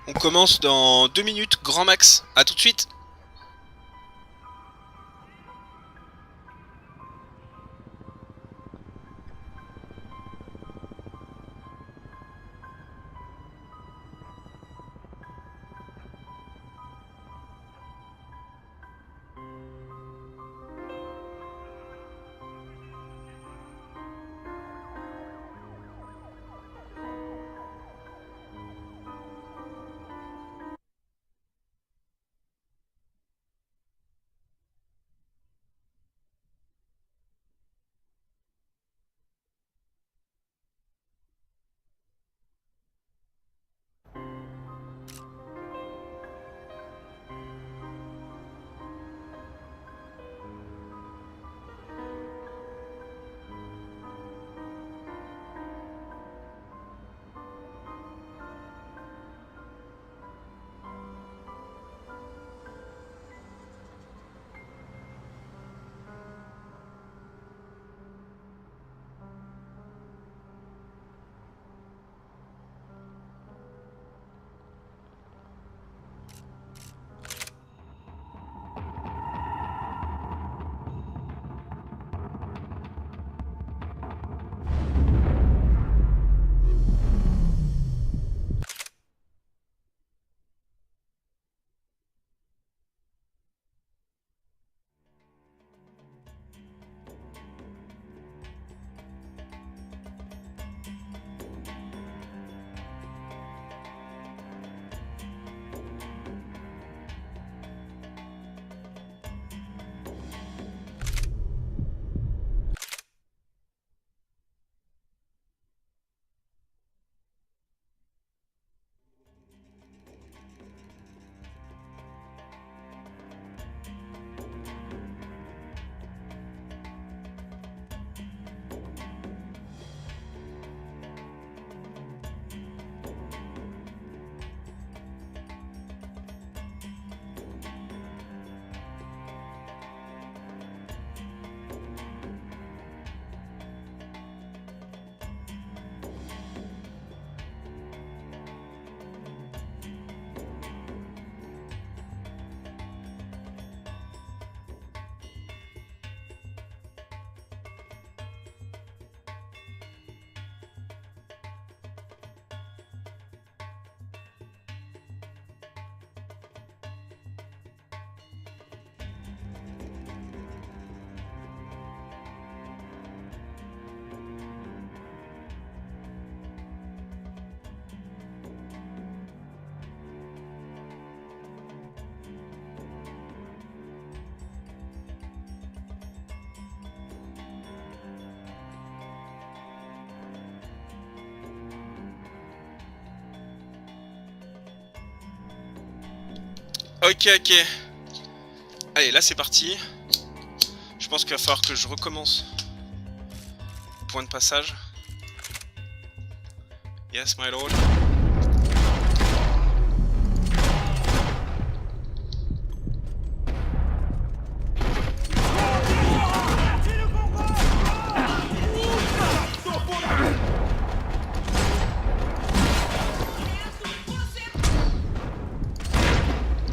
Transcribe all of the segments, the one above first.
On commence dans 2 minutes, grand max. À tout de suite. Ok, ok. Allez, là c'est parti. Je pense qu'il va falloir que je recommence. Point de passage. Yes, my lord.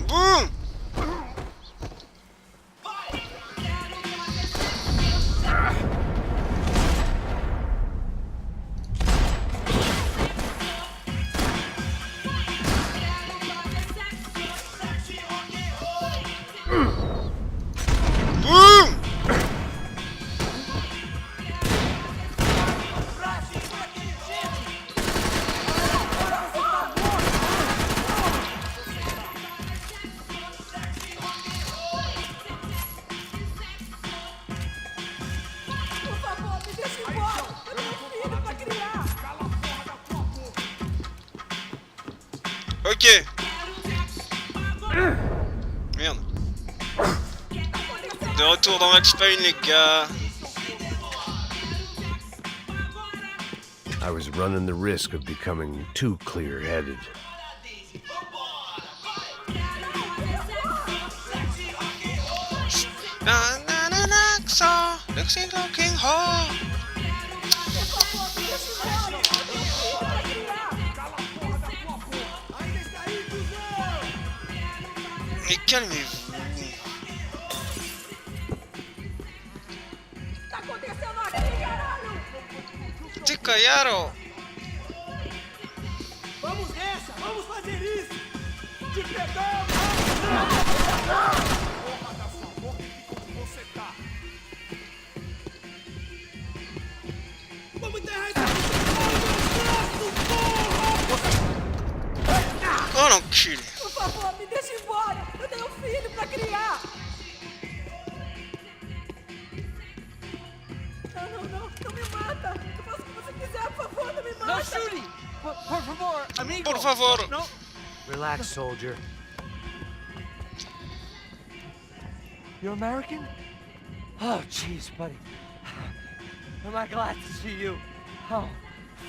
Boum! Boum! Ok. Merde. De retour dans Max Payne, les gars. I was running the risk of becoming too clear-headed. Na na na na, so looking hard. calmez-vous. Tá acontecendo aqui, caralho? Te callaram. Vamos nessa! Vamos fazer isso! Te pegamos! Porra da sua boca e como você tá! Vamos enterrar esse Oh l'enculé. Por favor, me deixe embora. Eu tenho um filho pra criar. Não me mata. Eu faço o que você quiser, por favor, não me mata. No shooting! Por favor, amigo! Por favor. No. Relax, soldier. You're American? Oh, jeez, buddy. Am I glad to see you? Oh,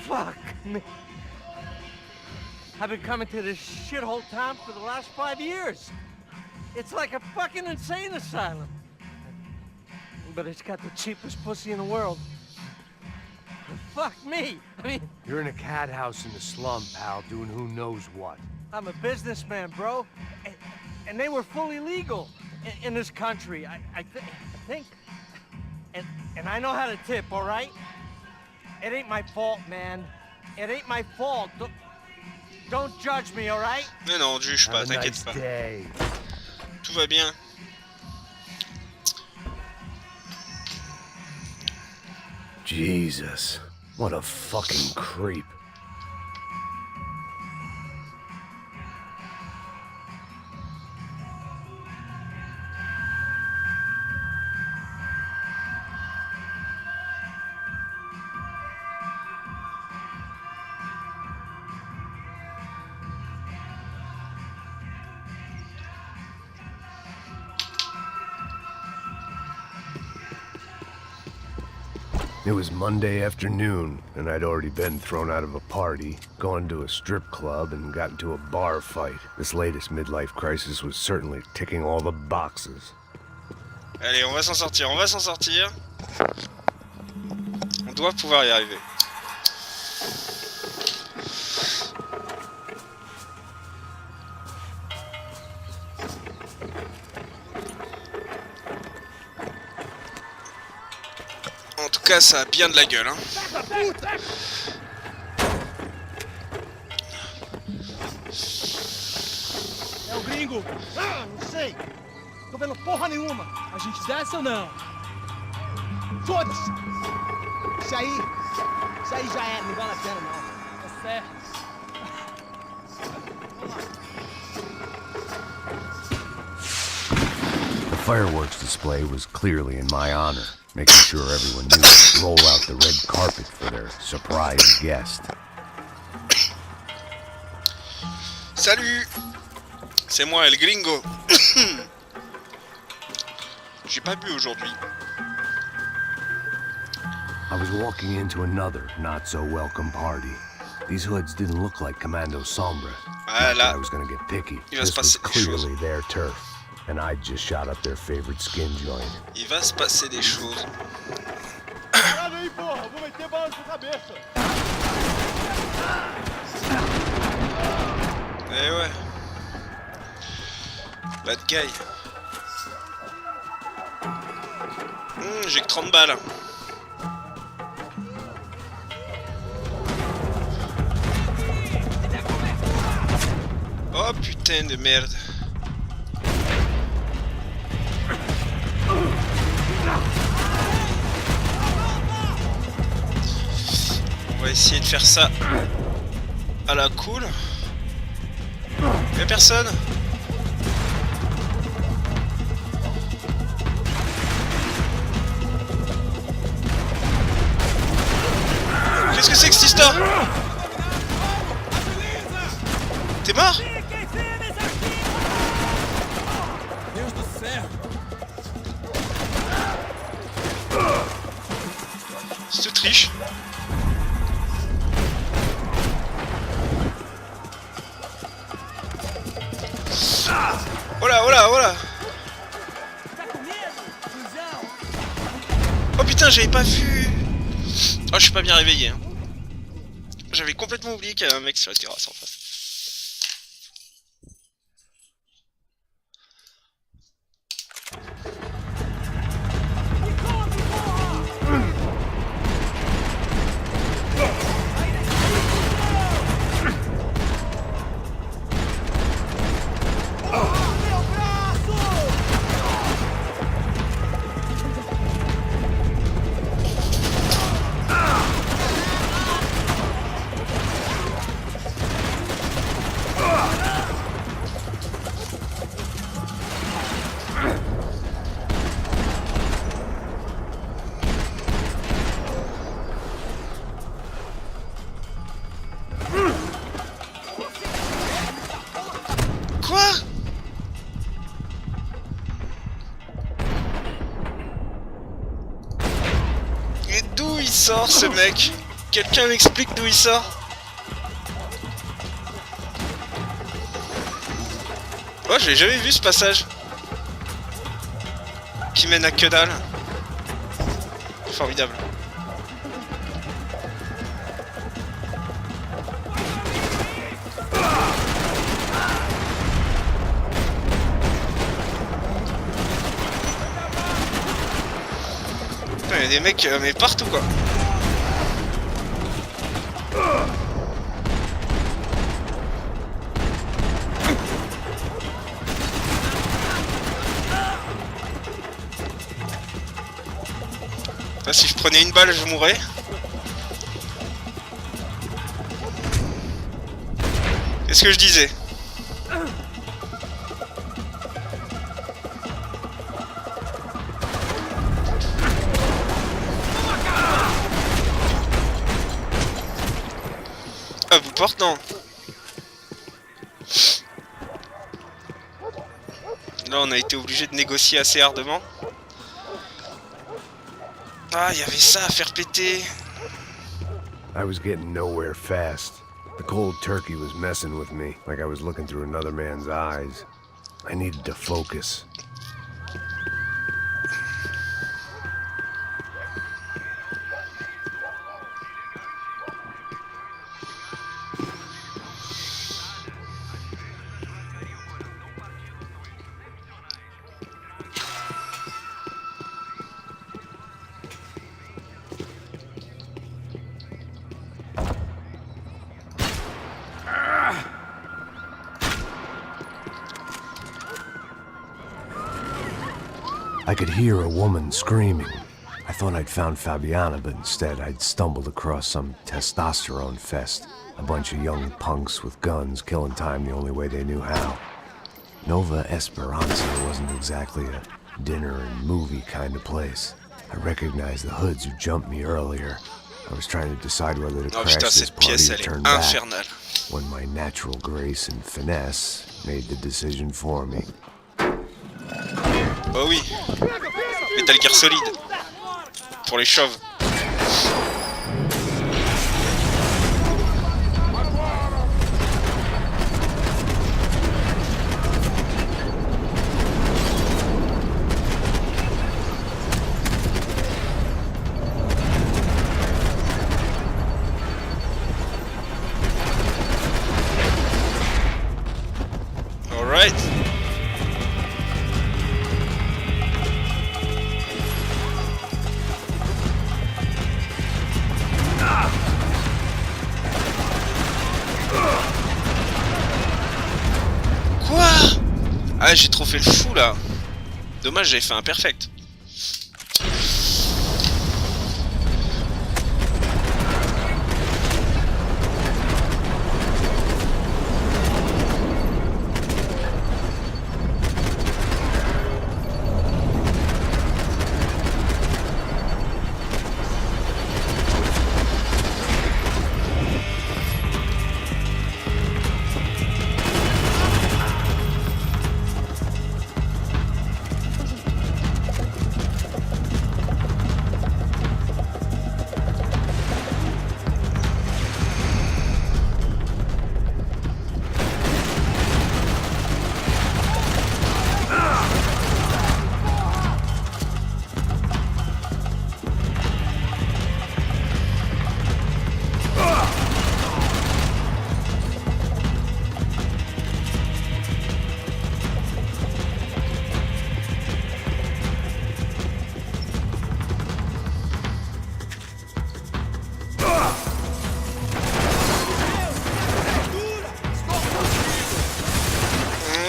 fuck me. I've been coming to this shithole town for the last 5 years. It's like a fucking insane asylum. But it's got the cheapest pussy in the world. Fuck me. I mean, You're in a cat house in the slum, pal, doing who knows what. I'm a businessman, bro. And they were fully legal in this country. I think. And I know how to tip, all right? It ain't my fault, man. It ain't my fault. Don't judge me, all right? Mais non, juge pas, Have a t'inquiète nice pas. day. Tout va bien. Jesus, what a fucking creep. It was Monday afternoon, and I'd already been thrown out of a party, gone to a strip club, and got into a bar fight. This latest midlife crisis was certainly ticking all the boxes. Allez, on va s'en sortir, on va s'en sortir. On doit pouvoir y arriver. En tout cas, ça a bien de la gueule, hein. É o gringo. Ah, não sei. Tô vendo porra nenhuma. A gente desce ou não? Foda-se. Isso aí já é, não vale a pena não. Tá certo. The fireworks display was clearly in my honor, making sure everyone knew to roll out the red carpet for their surprise guest. Salut! C'est moi, El Gringo. J'ai pas bu aujourd'hui. I was walking into another not-so-welcome party. These hoods didn't look like Commando Sombra. Ah I là, was gonna get picky. Il va se This was passer des choses. clearly their turf, and I just shot up their favorite skin joint. il va se passer des choses. Olha aí, porra. Vou meter bala na sua cabeça. Eh ouais. Bad guy. J'ai que 30 balles. Oh putain de merde. On va essayer de faire ça à la cool. Y'a personne. Qu'est-ce que c'est que cette histoire? T'es mort? Deus do céu. C'est triche. Oh là, oh là, oh là. Oh putain, j'avais pas vu. Oh, je suis pas bien réveillé. Hein. J'avais complètement oublié qu'il y avait un mec sur la terrasse en face. sort ce mec? Quelqu'un m'explique d'où il sort? Oh, je l'ai jamais vu ce passage. Qui mène à que dalle. Formidable. Putain, il y a des mecs mais partout quoi. Là, si je prenais une balle, je mourrais. Qu'est-ce que je disais? Ah, vous porte, non? Là, on a été obligé de négocier assez ardemment. Ah, il y avait ça à faire péter. I was getting nowhere fast. The cold turkey was messing with me, like I was looking through another man's eyes. I needed to focus. I could hear a woman screaming. I thought I'd found Fabiana, but instead I'd stumbled across some testosterone fest. A bunch of young punks with guns killing time the only way they knew how. Nova Esperanza wasn't exactly a dinner and movie kind of place. I recognized the hoods who jumped me earlier. I was trying to decide whether to Oh crash putain, this cette pièce, party or elle turn est back, infernale. when my natural grace and finesse made the decision for me. Oh oui. Metal Gear Solid. Pour les chauves. Alright. Quoi? Ah, j'ai trop fait le fou là. Dommage, j'avais fait un perfect.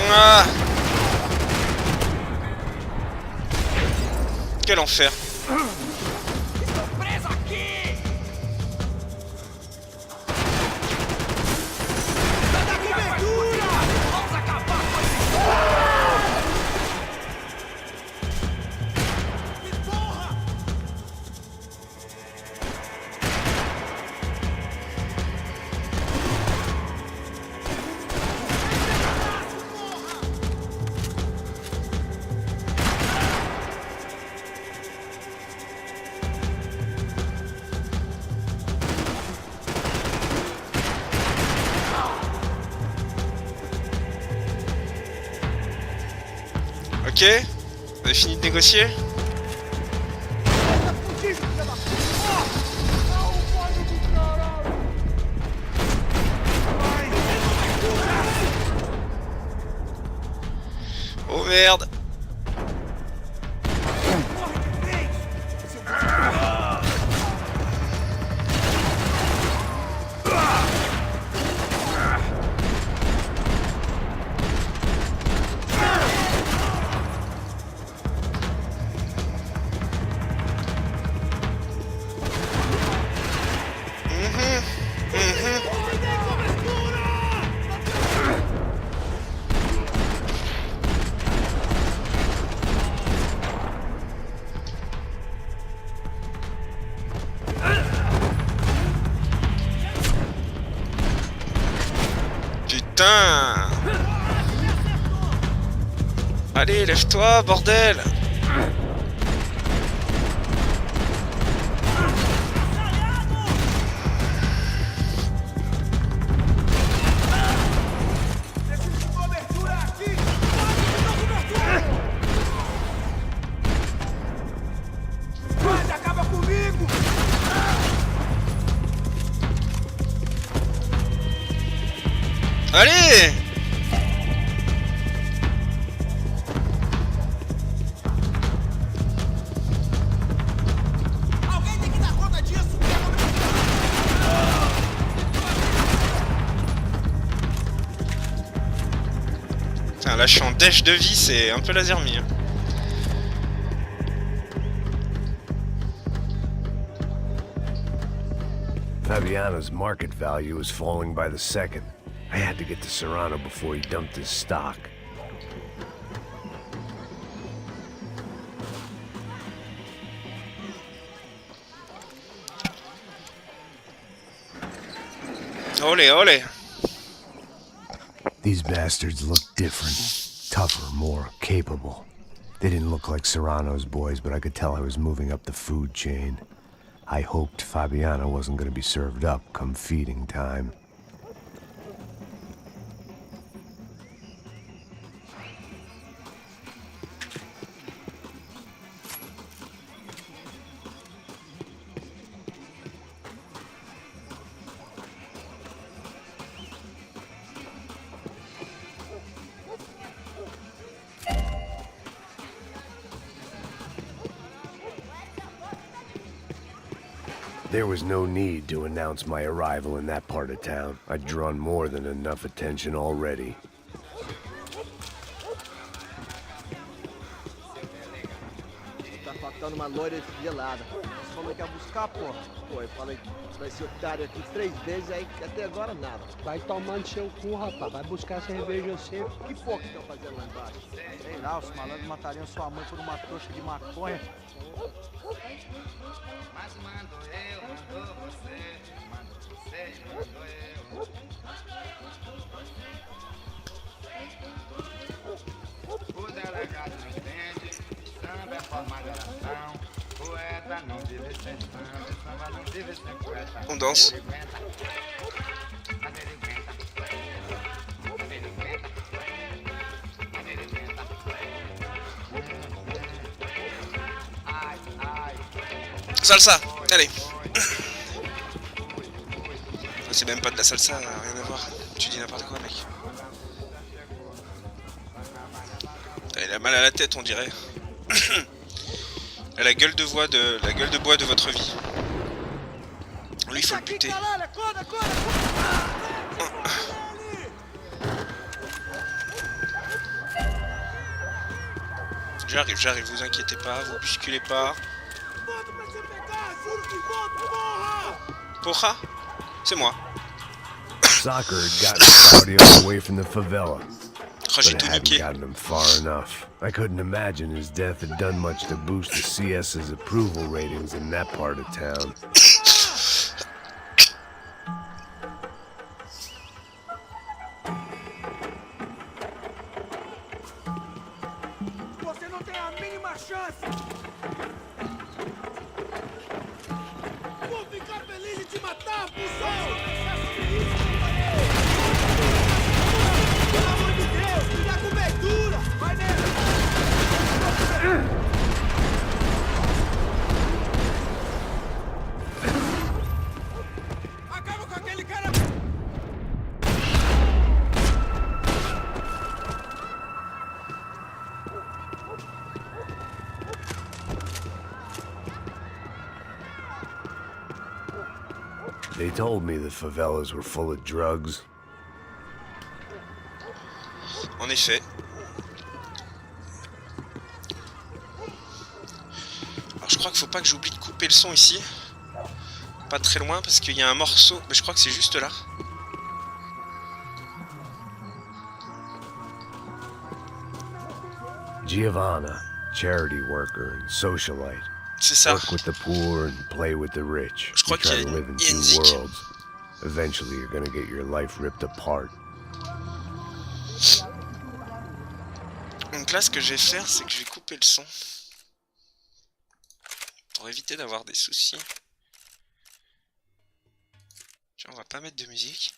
Ah. Quel enfer. Ok. Vous avez fini de négocier? Oh merde. Putain! Allez, lève-toi, bordel! Allez! Alguém tem que dar conta disso! Putain, là je suis en dash de vie, c'est un peu la zermie. Hein. Fabiano's market value was falling by the second. I had to get to Serrano before he dumped his stock. Olé, olé! These bastards looked different. Tougher, more capable. They didn't look like Serrano's boys, but I could tell I was moving up the food chain. I hoped Fabiano wasn't going to be served up come feeding time. There was no need to announce my arrival in that part of town. I'd drawn more than enough attention already. Tá faltando uma loira gelada. Você falou que ia buscar, pô? Pô, eu falei que vai ser otário aqui 3 vezes, aí até agora nada. Vai tomando seu cu, rapaz. Vai buscar cerveja sempre. Que porra que estão fazendo lá embaixo? Sei lá, os malandros matariam sua mãe por uma trouxa de maconha. Mas mando eu, mando você, mando eu. O delegado não entende, samba é forma de oração. Poeta não vive sem samba, samba não vive sem poeta. On danse. Salsa, allez. C'est même pas de la salsa, rien à voir. Tu dis n'importe quoi, mec. Elle a mal à la tête, on dirait. Elle a la gueule de bois de votre vie. Lui, il faut le buter. J'arrive, vous inquiétez pas, vous bousculez pas. Porra? C'est moi. Soccer had gotten Claudio away from the favela, Oh, j'ai but it tout hadn't niqué. gotten him far enough. I couldn't imagine his death had done much to boost the CS's approval ratings in that part of town. Você não tem a mínima chance! Vou ficar feliz em te matar, pulsão! Pelo amor de Deus, me dá cobertura! Vai nele! Acaba com aquele cara! They told me the favelas were full of drugs. En effet. Alors je crois qu'il faut pas que j'oublie de couper le son ici. Pas très loin parce qu'il y a un morceau. Mais je crois que c'est juste là. Giovanna, charity worker and socialite. C'est ça. Work with the poor and play with the rich. Je crois You try qu'il y to a live in il y a une two zik. worlds. Eventually, you're gonna get your life ripped apart. Donc là, ce que je vais faire, c'est que je vais couper le son. Pour éviter d'avoir des soucis. Tiens, on va pas mettre de musique.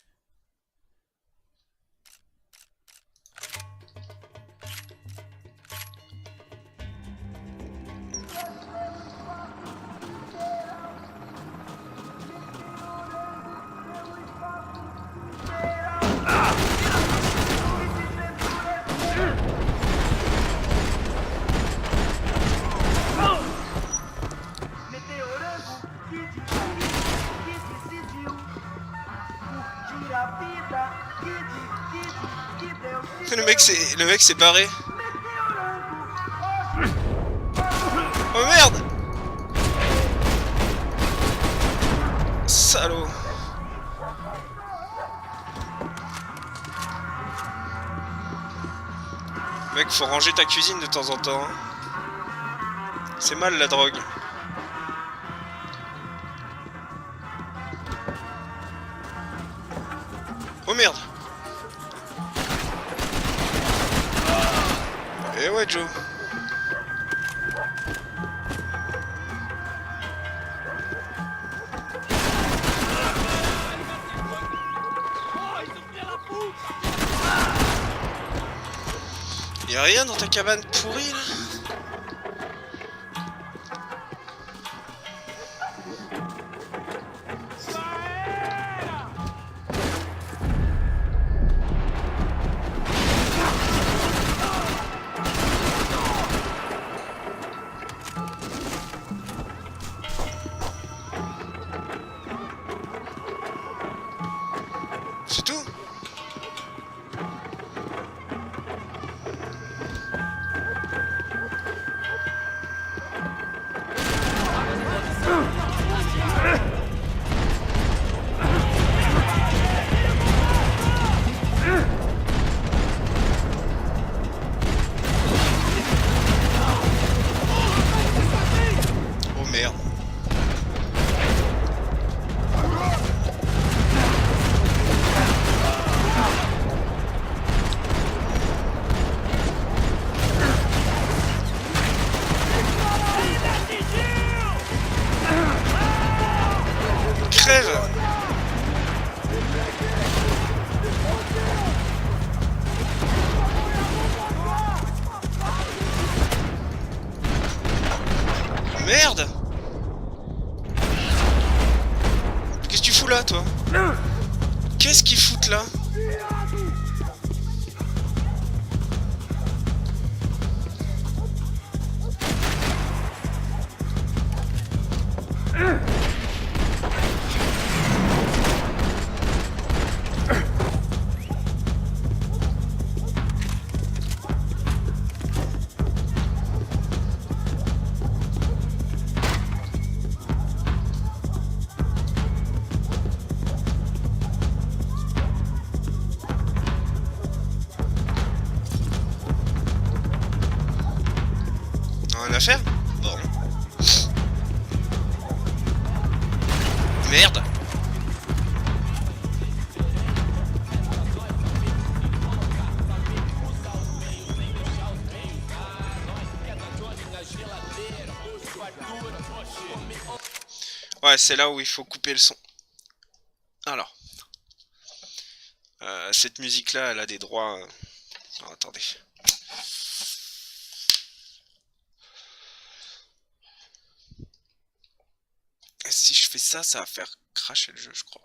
Le mec s'est barré. Oh merde! Salaud! Mec, faut ranger ta cuisine de temps en temps. Hein. C'est mal la drogue. Oh merde! Eh ouais, Joe. Y'a rien dans ta cabane pourrie là? C'est tout? Oh merde. Crève! Merde! Qu'est-ce que tu fous là, toi? Qu'est-ce qu'ils foutent là? Rien à faire? Bon. Merde! Ouais, c'est là où il faut couper le son. Alors. Cette musique-là, elle a des droits... Non, attendez. Si je fais ça, ça va faire cracher le jeu, je crois.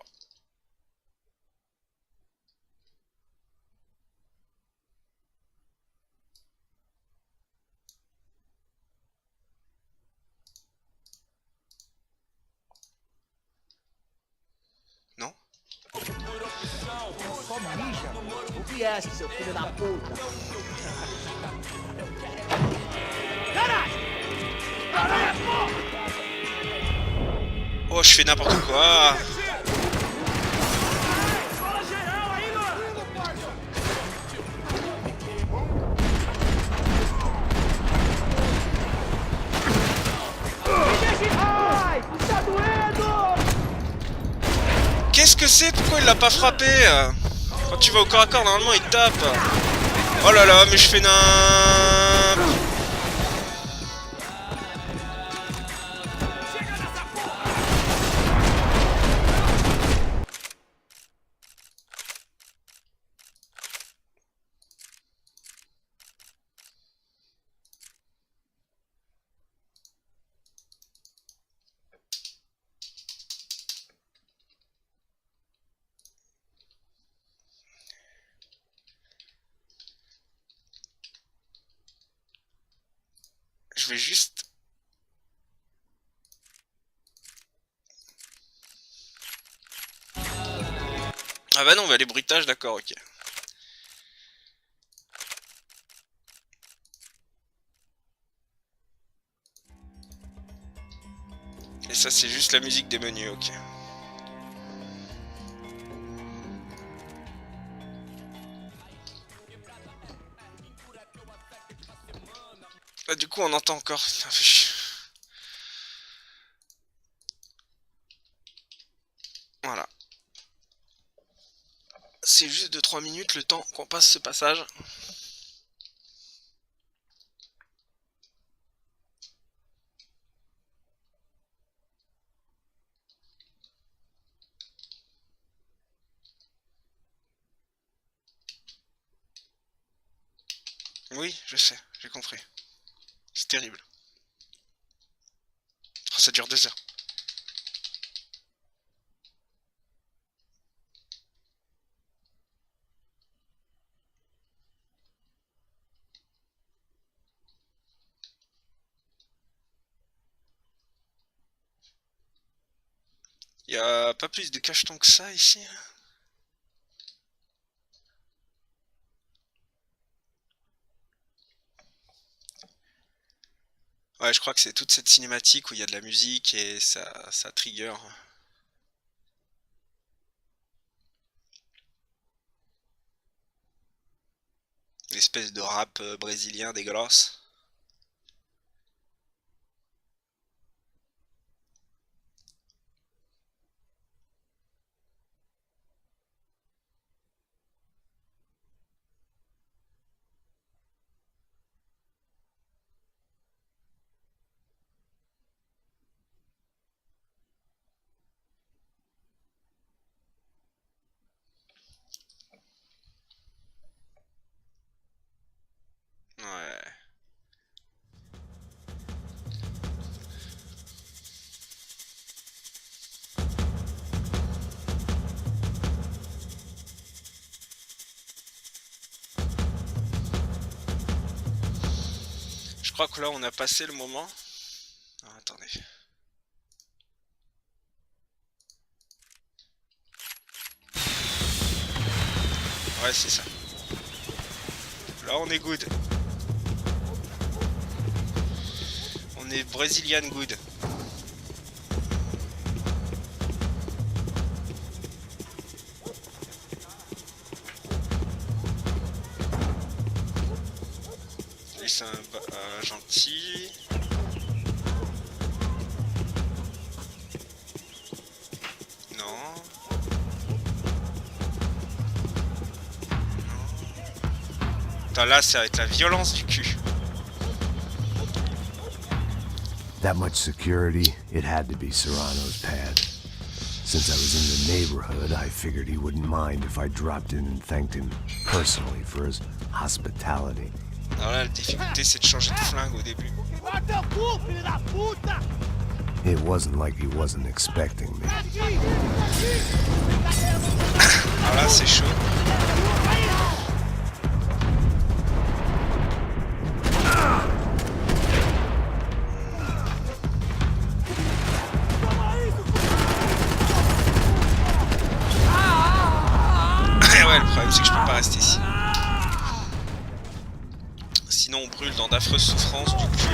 Non? Só mija. O viesse, seu filho da puta. Oh, je fais n'importe quoi. Qu'est-ce que c'est? Pourquoi il l'a pas frappé? Quand tu vas au corps à corps, normalement il tape. Oh là là, mais je fais n'importe. Je vais juste... Ah bah non, bah les bruitages, d'accord, ok. Et ça, c'est juste la musique des menus, ok. Ah, du coup, on entend encore. Putain, fait chier. Voilà. C'est juste de 3 minutes le temps qu'on passe ce passage. Oui, je sais, j'ai compris. C'est terrible. Oh, ça dure 2 heures. Y a pas plus de cachetons que ça ici. Ouais, je crois que c'est toute cette cinématique où il y a de la musique et ça trigger. L'espèce de rap brésilien dégueulasse. Ouais. Je crois que là on a passé le moment. Ah, attendez. Ouais, c'est ça. Là on est good. On est Brazilian good. Lui c'est un gentil. Non. Putain, là ça va être la violence du cul. That much security, it had to be Serrano's pad. Since I was in the neighborhood, I figured he wouldn't mind if I dropped in and thanked him personally for his hospitality. Alors là, la difficulté c'est de changer de flingue au début. Bota o cu, filho da puta! It wasn't like he wasn't expecting me. Alors là, c'est chaud. Ouais, le problème c'est que je peux pas rester ici. Sinon on brûle dans d'affreuses souffrances du cul.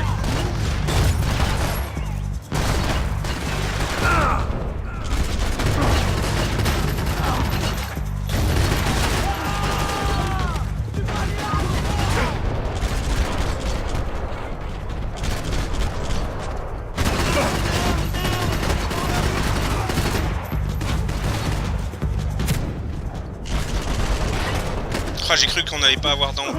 Ah, j'ai cru qu'on n'allait pas avoir d'angle.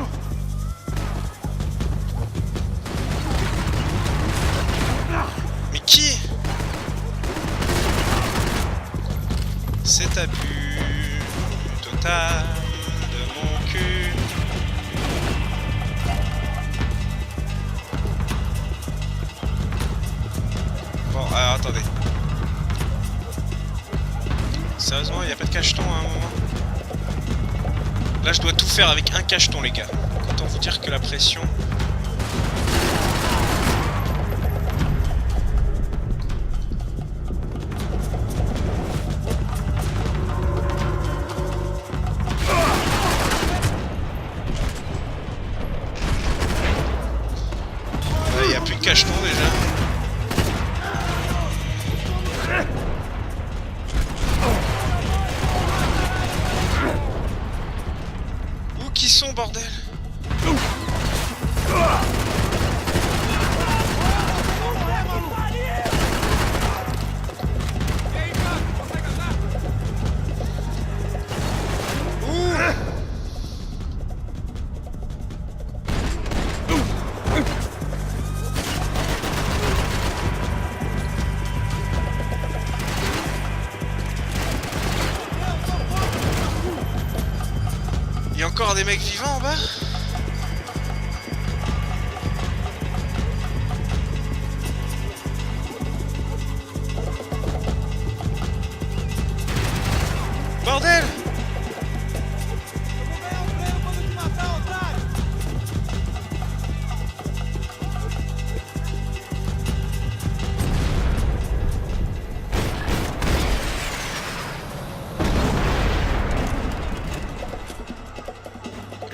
Mais qui? C'est abus total de mon cul. Bon, alors attendez. Sérieusement, il n'y a pas de cacheton à un moment? Là, je dois tout faire avec un cacheton, les gars. Autant vous dire que la pression... Il n'y a plus de cacheton, déjà. Qui sont, bordel? Il y a encore des mecs vivants en bas? Bordel!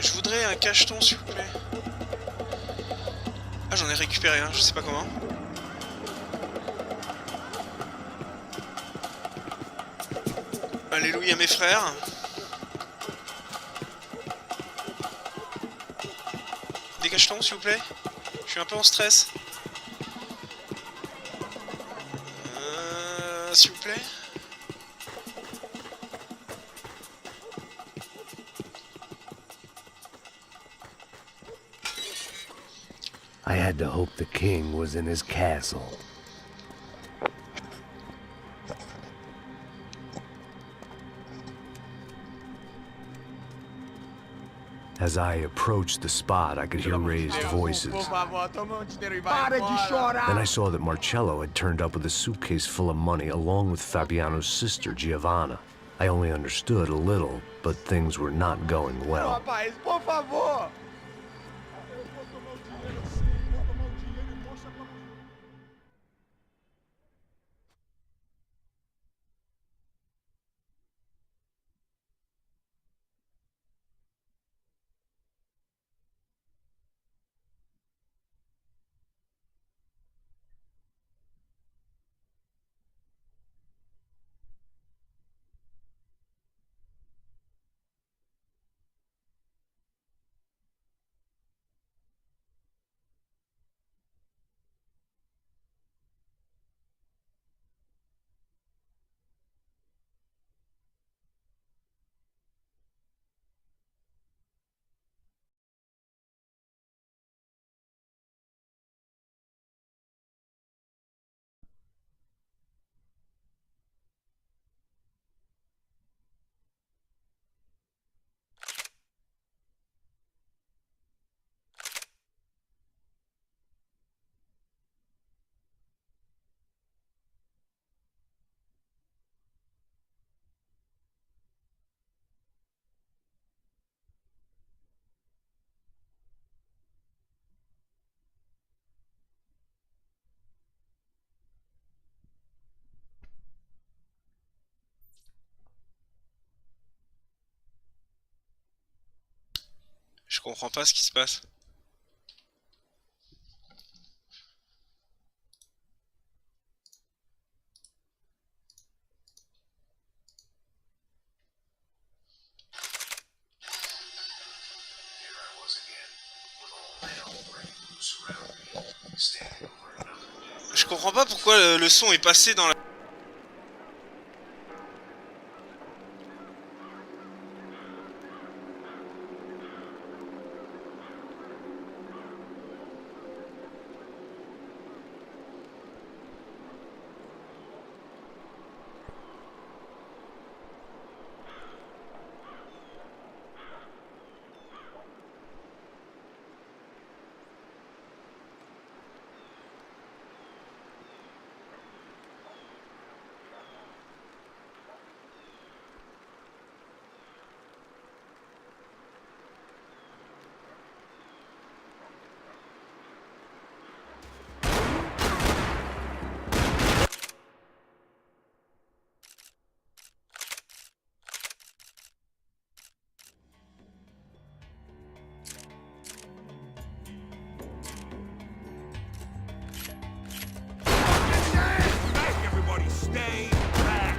Je voudrais un cacheton, s'il vous plaît. Ah, j'en ai récupéré un, je sais pas comment. Alléluia, mes frères. Des cachetons, s'il vous plaît. Je suis un peu en stress. S'il vous plaît. I had to hope the king was in his castle. As I approached the spot, I could hear raised voices. Then I saw that Marcello had turned up with a suitcase full of money along with Fabiano's sister, Giovanna. I only understood a little, but things were not going well. Rapaz, por favor! comprends pas ce qui se passe. Je comprends pas pourquoi le son est passé dans la... Everybody stay back.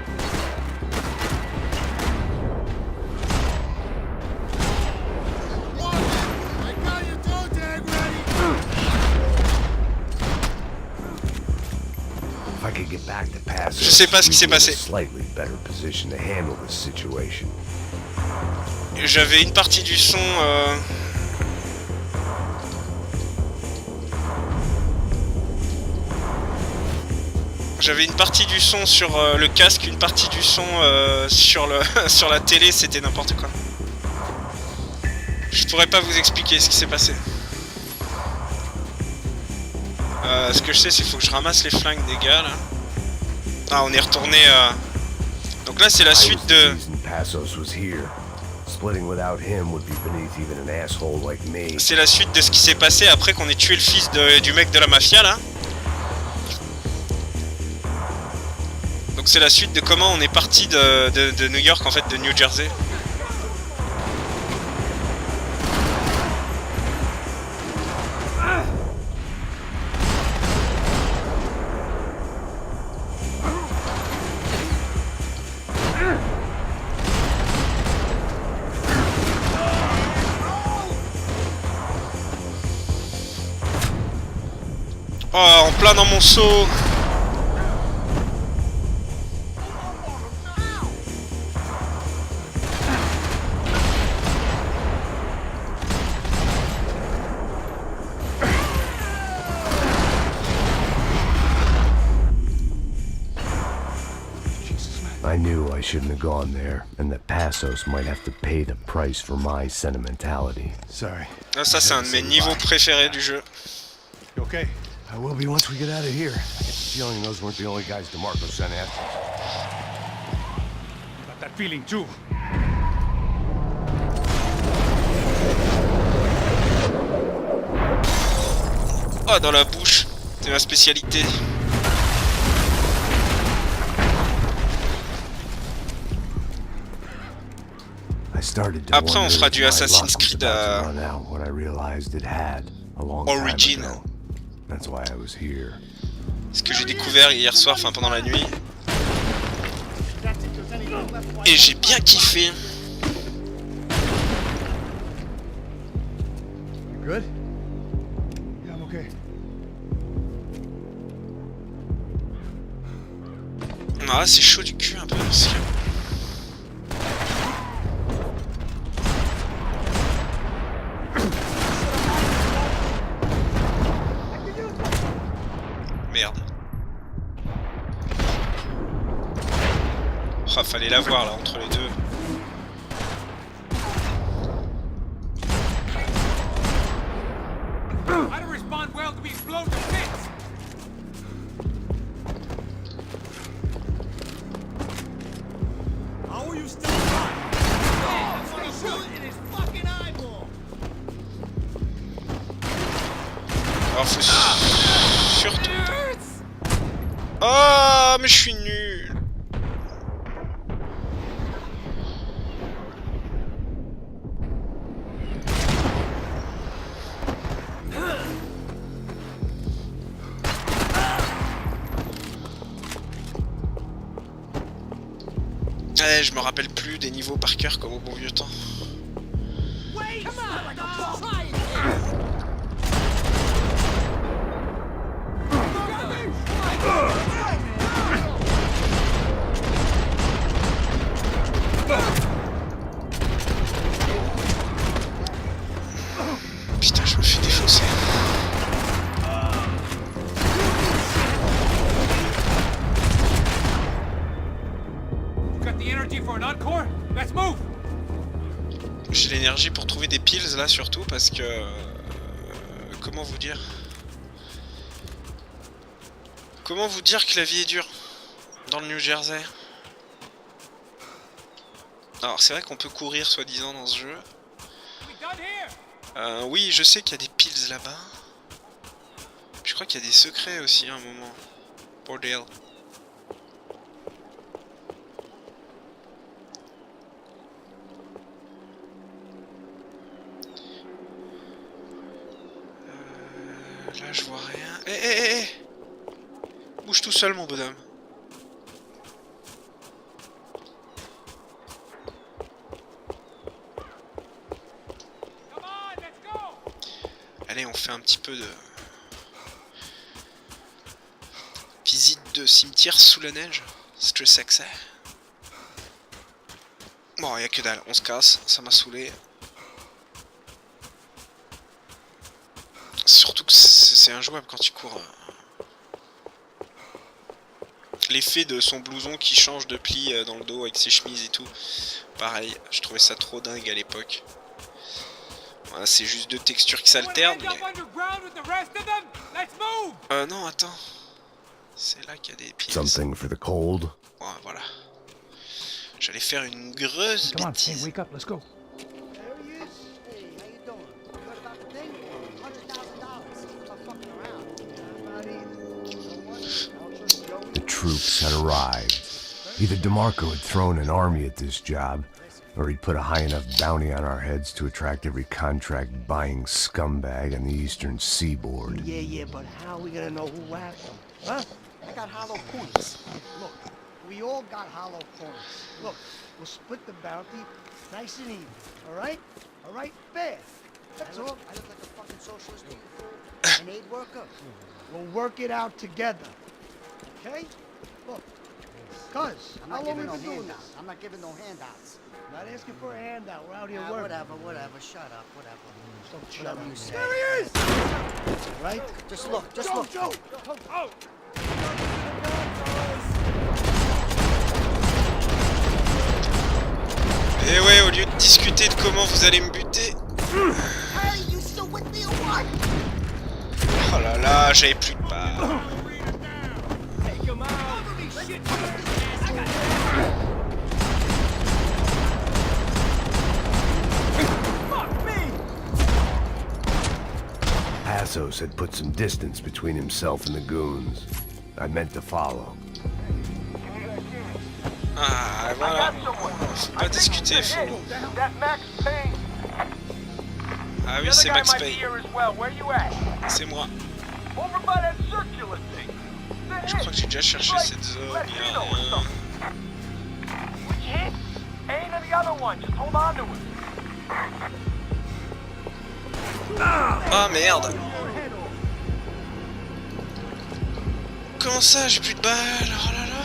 I got your toe tag ready. If I could get back to Paso, Je sais pas ce qui s'est we'd be in a passé. slightly better position to handle this situation. J'avais une partie du son... J'avais une partie du son sur le casque, une partie du son sur le sur la télé, c'était n'importe quoi. Je pourrais pas vous expliquer ce qui s'est passé. Ce que je sais, c'est qu'il faut que je ramasse les flingues des gars là. Ah, on est retourné. Donc là, c'est la suite de. C'est la suite de ce qui s'est passé après qu'on ait tué le fils du mec de la mafia là. Donc c'est la suite de comment on est parti de New York, en fait, de New Jersey. Oh, en plein dans mon seau. I knew I shouldn't have gone there, and that Passos might have to pay the price for my sentimentality. Sorry. Ah, ça, c'est un de mes niveaux préférés du jeu. You okay? I will be once we get out of here. I get the feeling those weren't the only guys DeMarco sent after. Got that feeling too. Oh, dans la bouche. C'est ma spécialité. Après, on fera du Assassin's Creed Origin. Ce que j'ai découvert hier soir, enfin pendant la nuit. Et j'ai bien kiffé. You good? Yeah, I'm okay. Ah, c'est chaud du cul un peu. Parce que... Merde. Oh, fallait la voir là entre les deux. I don't respond well to being blown to bits. How are you still alive? I'm gonna shoot in his fucking eyeball. Alors faut surtout... Ah, mais je suis nul. Ouais, je me rappelle plus des niveaux par cœur comme au bon vieux temps. Putain, je me fais défoncer. J'ai l'énergie pour trouver des pills là surtout parce que... comment vous dire? Comment vous dire que la vie est dure dans le New Jersey? Alors c'est vrai qu'on peut courir soi-disant dans ce jeu. Oui, je sais qu'il y a des pills là-bas. Je crois qu'il y a des secrets aussi à un moment. Bordel. Là je vois rien. Eh bouge tout seul mon bonhomme. Allez, on fait un petit peu de visite de cimetière sous la neige. C'est très sexy. Bon, y'a que dalle, on se casse, ça m'a saoulé. Surtout que c'est injouable quand tu cours. L'effet de son blouson qui change de pli dans le dos avec ses chemises et tout. Pareil, je trouvais ça trop dingue à l'époque. Voilà, c'est juste deux textures qui s'alternent. Mais... non, attends. C'est là qu'il y a des pieds. Something for the cold. Ouais, voilà. J'allais faire une grosse bêtise. Wake up, let's go. There he is. Hey, how you doing? You heard about the thing? $100,000. I'm fucking around. Not either. You know what? I'll trust Joe. The troops had arrived. Either DeMarco had thrown an army at this job, or he'd put a high enough bounty on our heads to attract every contract-buying scumbag on the eastern seaboard. Yeah, but how are we gonna know who whacked them? Huh? I got hollow points. Look, we all got hollow points. Look, we'll split the bounty nice and even, all right? All right? Fair. That's all. I look like a fucking socialist fool. An aid worker. We'll work it out together. Okay? Look, cuz, how long we been doing this? I'm not giving no handouts. Not asking for a handout. We're out here working. Whatever. Shut up, whatever. Don't shut Whatever up. you say. There he is! Right? Just look, Joe! Oh! Et ouais, au lieu de discuter de comment vous allez me buter. Hey, you still with me or what? Oh là là, j'avais plus de balles. Passos had put some distance between himself and the goons. I meant to follow. Ah, voilà. Faut pas discuter, faut... Ah oui, c'est Max Payne. C'est moi. Je crois que j'ai déjà cherché cette zone, il y a rien. Ah merde. Comment ça, j'ai plus de balles? Oh là là.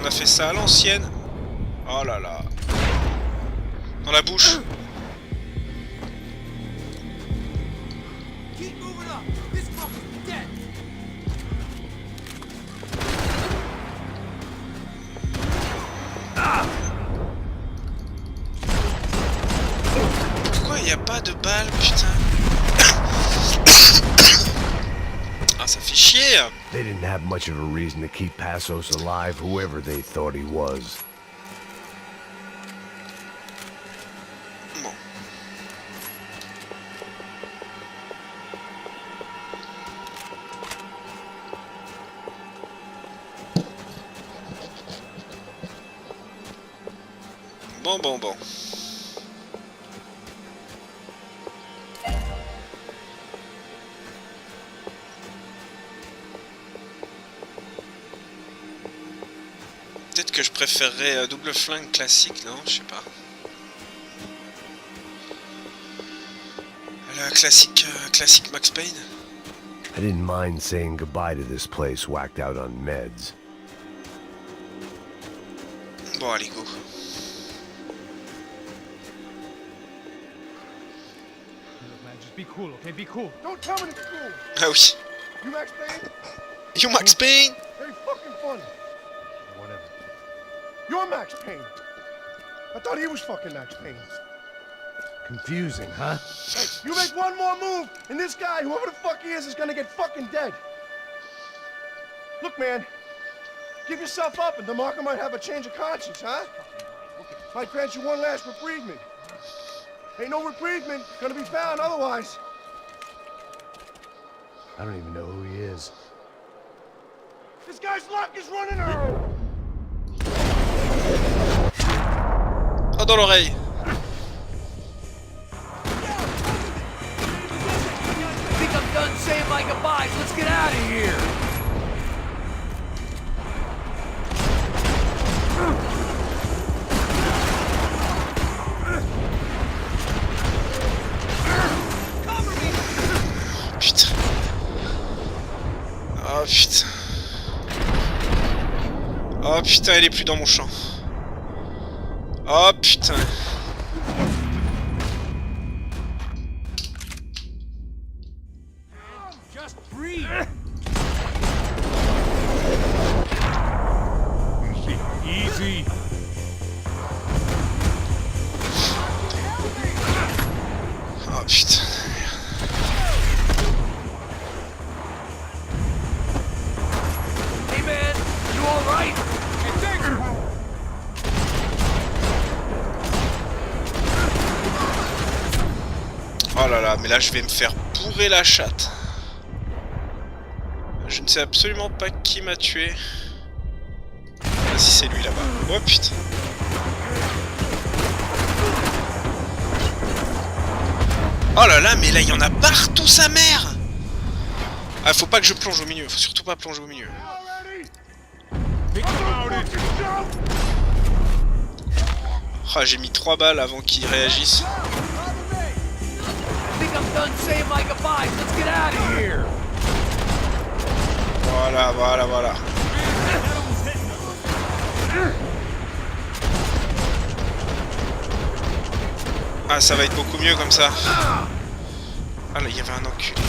On a fait ça à l'ancienne. Oh là là. Dans la bouche. Pourquoi il n'y a pas de balles, putain? Ah, ça fait chier. They didn't have much of a reason to keep Passos alive, whoever they thought he was. Bon. Bon. Peut-être que je préférerais double flingue classique, non? Je sais pas. La classique Max Payne. I didn't mind saying goodbye to this place whacked out on meds. Bon, allez, go. Look, man, just be cool, okay? Be cool. Don't tell me to be cool. Ah oui. You Max Payne? You Max Payne? Very fucking funny. Whatever. You're Max Payne. I thought he was fucking Max Payne. Confusing, huh? Hey, you make one more move, and this guy, whoever the fuck he is gonna get fucking dead. Look, man, give yourself up, and DeMarco might have a change of conscience, huh? Might grant you one last reprievement. Ain't no reprievement gonna be found otherwise. I don't even know who he is. This guy's luck is running out. Oh, dans l'oreille. I think I'm done saying my goodbyes. Let's get out of here. Putain. Oh putain. Oh putain, elle est plus dans mon champ. Oh putain. Just breathe. Easy. Oh putain. Hey, man, you all right? Oh là là, mais là je vais me faire bourrer la chatte. Je ne sais absolument pas qui m'a tué. Ah si, c'est lui là-bas. Oh putain. Oh là là, mais là il y en a partout sa mère. Ah, faut pas que je plonge au milieu, faut surtout pas plonger au milieu. Ah, j'ai mis 3 balles avant qu'il réagisse. I think I'm done saying my goodbyes. Let's get out of here. Voilà. Ah, ça va être beaucoup mieux comme ça. Ah là, il y avait un enculé.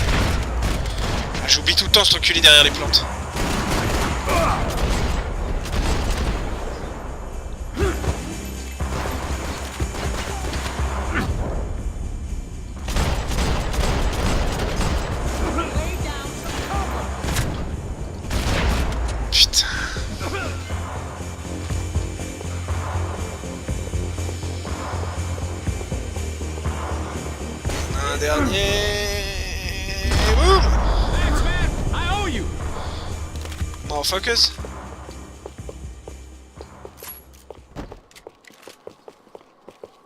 Ah, j'oublie tout le temps cet enculé derrière les plantes. Putain. Un dernier. Boum. Thanks, man. I owe you. Motherfuckers.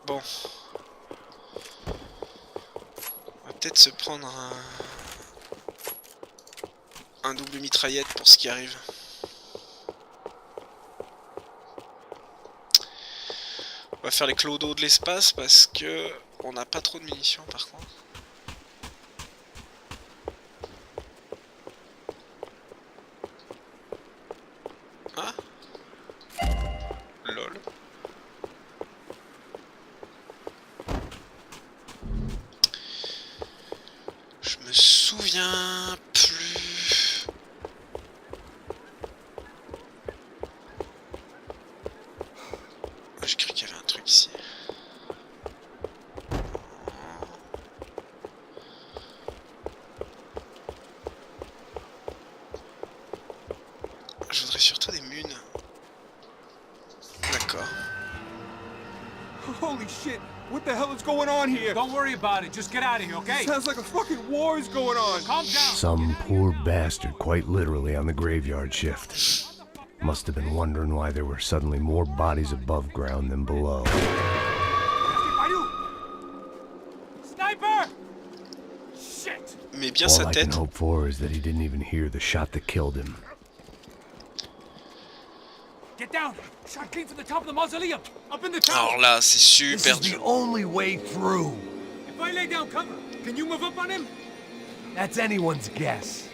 Bon. On va peut-être se prendre un double mitraillette pour ce qui arrive. On va faire les clodos de l'espace parce que on n'a pas trop de munitions par contre. Ah, lol. Je me souviens plus. J'ai cru qu'il y avait un truc ici. Je voudrais surtout des munes. D'accord. Holy shit. What the hell is going on here? Don't worry about it. Just get out of here, okay? Sounds like a fucking war is going on. Calm down. Some poor bastard quite literally on the graveyard shift. Must have been wondering why there were suddenly more bodies above ground than below. Sniper! Shit! Mais bien All sa I can tête. hope for is that he didn't even hear the shot that killed him. Get down! Shot came from the top of the mausoleum! Up in the tower! Alors là, c'est This super is the dur. only way through. If I lay down cover, can you move up on him? That's anyone's guess.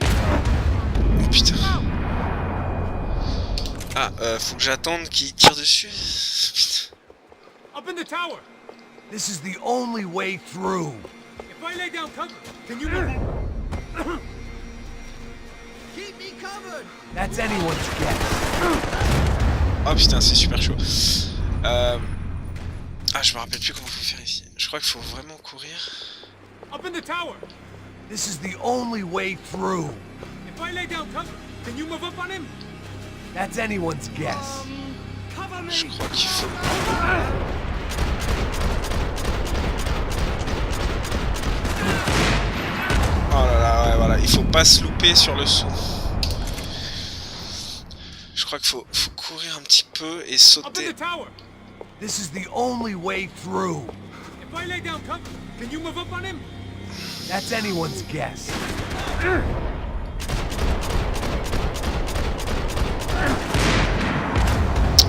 Oh putain. Ah, faut que j'attende qu'il tire dessus. Putain. Up in the tower! This is the only way through. If I lay down cover, can you move up? Keep me covered. That's anyone's guess. Oh putain, c'est super chaud. Ah, je me rappelle plus comment faut faire ici. Je crois qu'il faut vraiment courir. Up in the tower! This is the only way through. If I lay down cover, can you move up on him? That's anyone's guess. Cover me. Je crois qu'il faut... Oh là là, ouais, voilà. Il faut pas se louper sur le saut. Je crois qu'il faut courir un petit peu et Up in sauter. the tower! This is the only way through. If I lay down cover, can you move up on him? That's anyone's guess.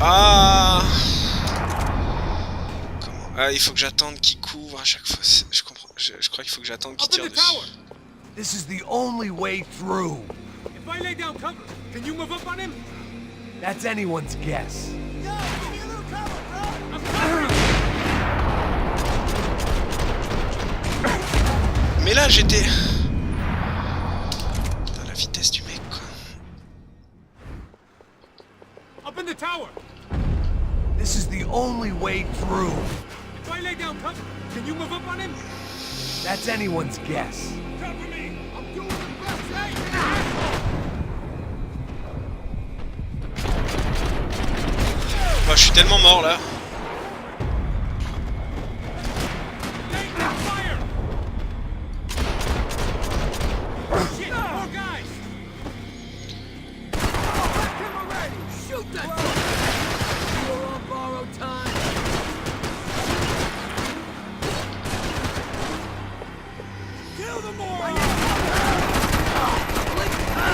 Ah, comment... Ah, il faut que j'attende qu'il couvre à chaque fois. Je comprends. Je crois qu'il faut que j'attende qu'il Up in tire the dessus. tower! This is the only way through. If I lay down cover, can you move up on him? That's anyone's guess. Yo, give me a little cover, bro. I'm covering! Mais là, j'étais... Putain, la vitesse du mec, quoi. Up in the tower! This is the only way through. If I lay down cover, can you move up on him? That's anyone's guess. Cover me! I'm doing the best I can! Moi, je suis tellement mort, là. Take that fire! Shit, more guys! Him already! Shoot that! You're on borrowed time! Kill the moron!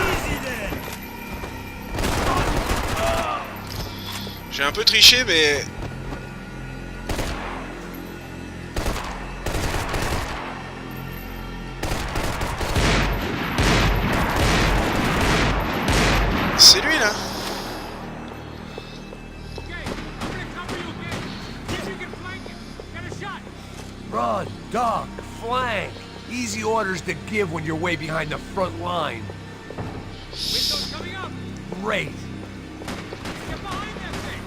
Easy there! J'ai un peu triché, mais... C'est lui, là. Okay, I'm gonna cover you again. See if you can flank him. Get a shot. Run, duck, flank. Easy orders to give when you're way behind the front line. Windows coming up. Great. Get behind that thing.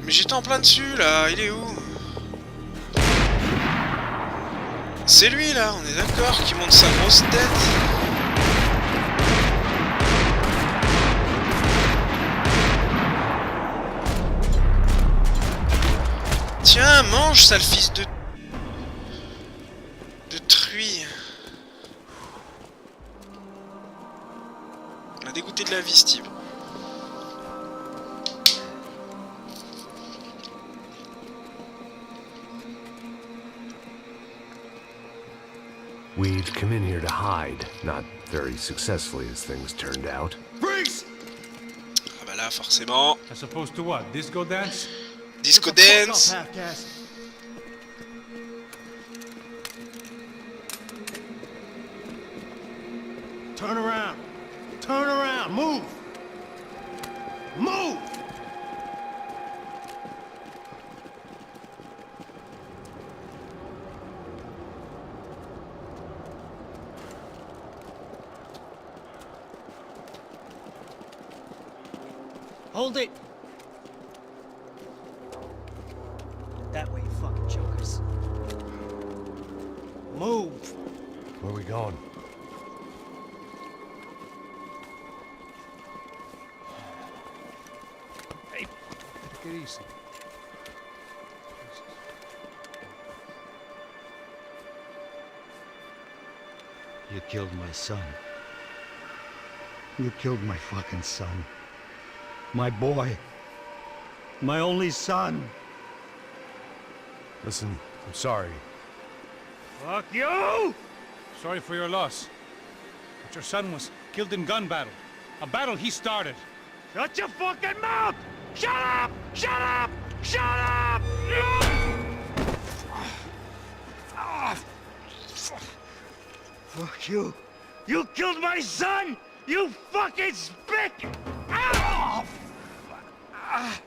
Mais j'étais en plein dessus, là. Il est où? C'est lui, là. On est d'accord, qui monte sa grosse tête. Tiens, mange, sale fils de truie. On a dégoûté de la vie, Steve. We'd come in here to hide, not very successfully as things turned out. Freeze! Ah bah là, forcément. As opposed to what? Disco dance? Disco Shut the fuck dance. up, half-caste. Turn around. Turn around. Move. Move! Hold it. That way, you fucking jokers. Move. Where are we going? Take it easy. You killed my son. You killed my fucking son. My boy. My only son. Listen, I'm sorry. Fuck you! Sorry for your loss. But your son was killed in gun battle. A battle he started. Shut your fucking mouth! Shut up! Shut up! Shut up! Fuck you! You killed my son! You fucking spick! Ah! God.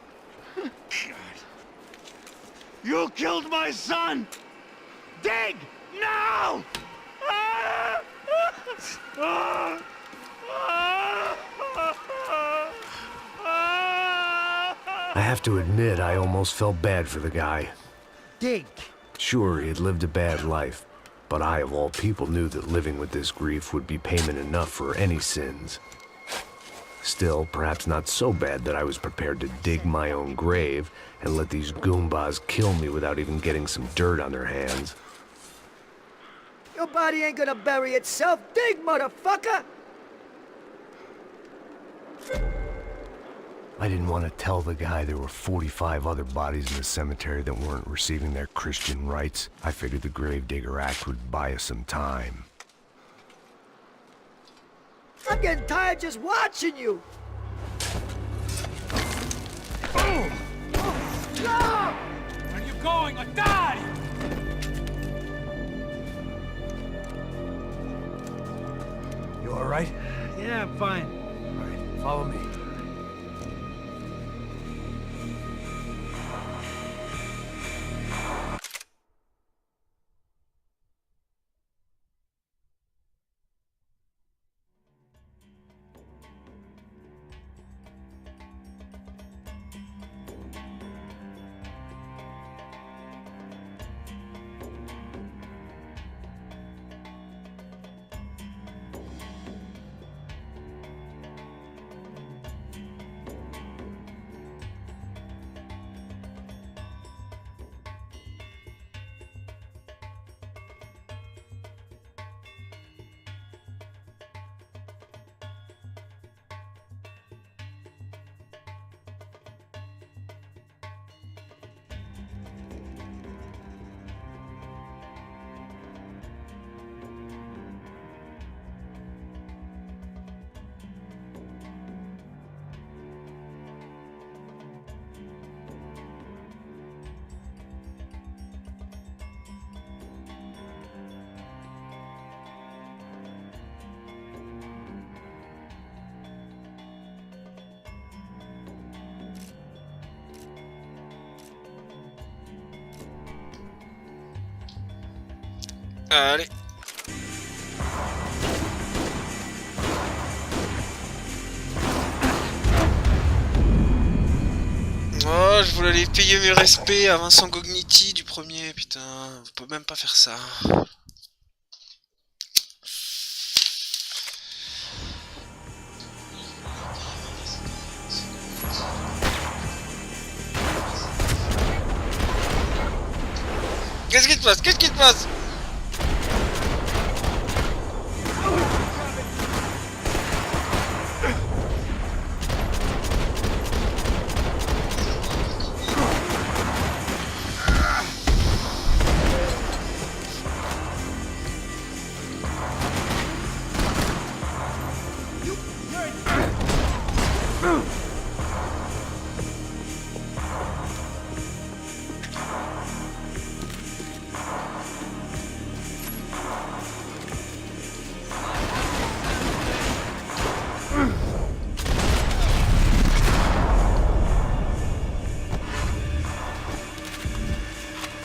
You killed my son! Dig! Now! Ah! Ah! I have to admit, I almost felt bad for the guy. Dig! Sure, he had lived a bad life, but I, of all people, knew that living with this grief would be payment enough for any sins. Still, perhaps not so bad that I was prepared to dig my own grave and let these goombas kill me without even getting some dirt on their hands. Your body ain't gonna bury itself. Dig, motherfucker! I didn't want to tell the guy there were 45 other bodies in the cemetery that weren't receiving their Christian rites. I figured the Gravedigger Act would buy us some time. I'm getting tired just watching you. Where are you going? Or die! You all right? Yeah, I'm fine. All right, follow me. Allez. Oh, je voulais aller payer mes respects à Vincent Gognitti du premier, putain, on peut même pas faire ça. Qu'est-ce qui te passe? Qu'est-ce qui te passe?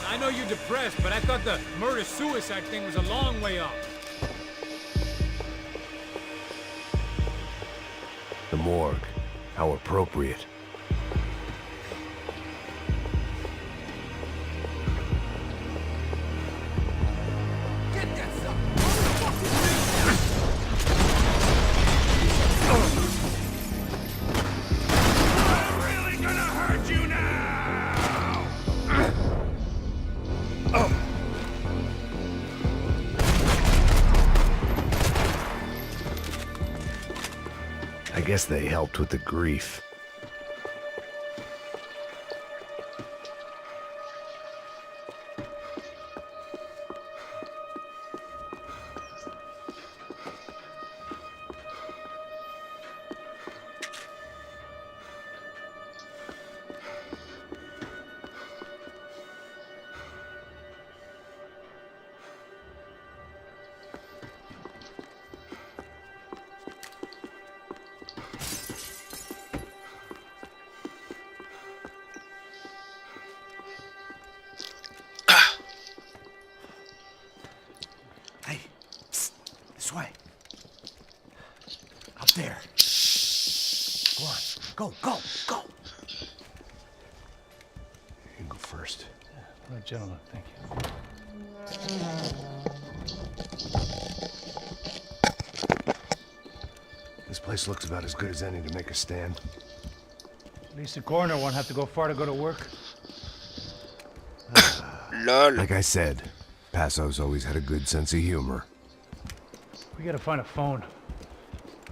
I know you're depressed, but I thought the murder-suicide thing was a long way off. The morgue. How appropriate. I guess they helped with the grief. Hey, psst, this way. Up there. Go on, go. You can go first. All right, gentlemen, thank you. This place looks about as good as any to make a stand. At least the coroner won't have to go far to go to work. LOL. Like I said, Passo's always had a good sense of humor. We gotta find a phone.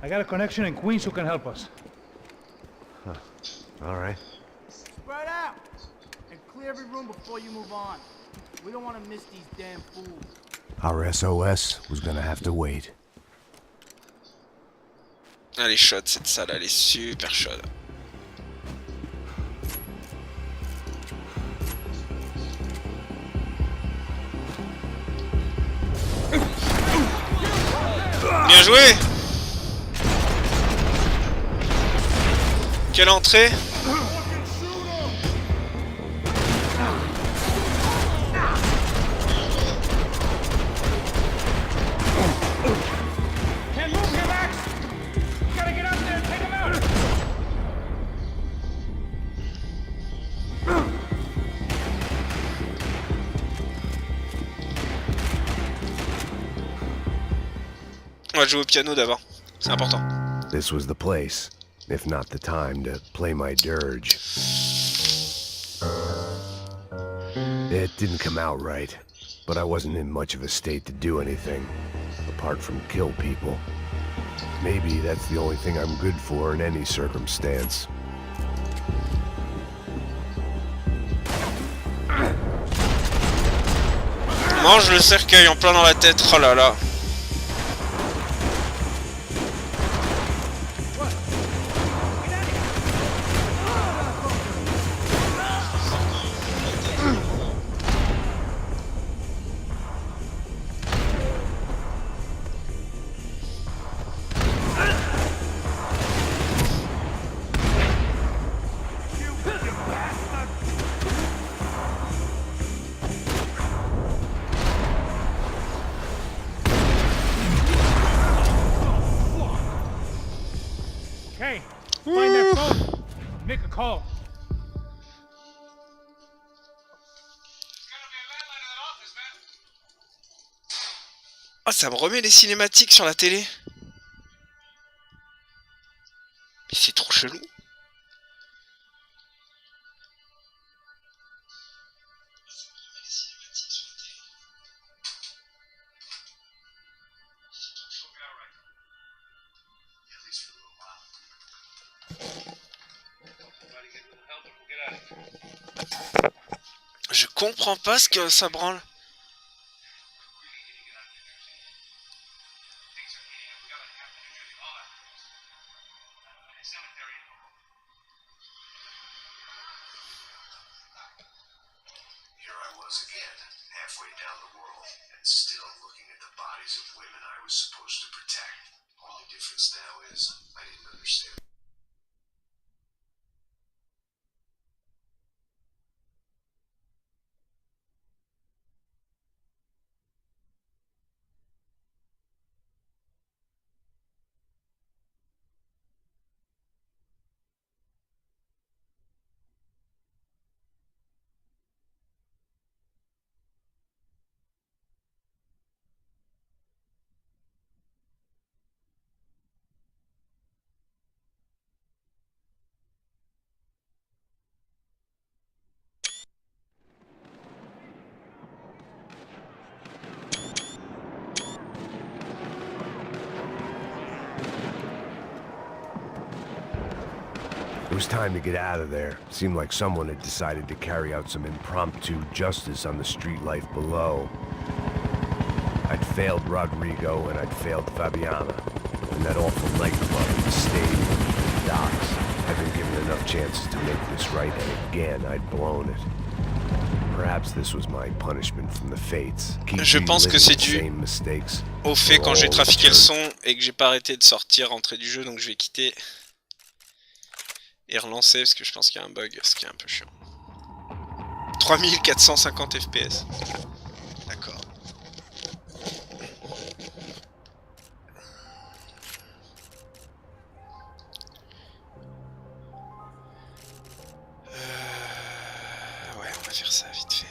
I got a connection in Queens who can help us. All right. Spread out! And clear every room before you move on. We don't want to miss these damn fools. Our SOS was gonna have to wait. Elle est chaude cette salle, elle est super chaude. Bien joué! Quelle entrée! Can't move here, Max! You gotta get out there and take him out! On va jouer au piano d'abord, c'est important. This was the place, if not the time, to play my dirge. It didn't come out right, but I wasn't in much of a state to do anything, apart from kill people. Maybe that's the only thing I'm good for in any circumstance. Mange le cercueil en plein dans la tête, oh là là. Hey, find that phone. Make a call. Oh, ça me remet les cinématiques sur la télé. Mais c'est trop chelou. Je comprends pas ce que ça branle. Here I was again, halfway down the world, and still looking at the bodies of women I was supposed to protect. Only difference now is, I didn't understand. was time to get out of there. Seemed like someone had decided to carry out some impromptu justice on the street life below. I'd failed Rodrigo and I'd failed Fabiana. And that awful nightclub, the stadium, the docks. I'd been given enough chances to make this right, and again, I'd blown it. Perhaps this was my punishment from the fates. Je pense que c'est dû au fait quand j'ai trafiqué le son et que j'ai pas arrêté de sortir, rentrer du jeu, donc je vais quitter et relancer parce que je pense qu'il y a un bug, ce qui est un peu chiant. 3450 FPS. D'accord. Ouais, on va faire ça vite fait.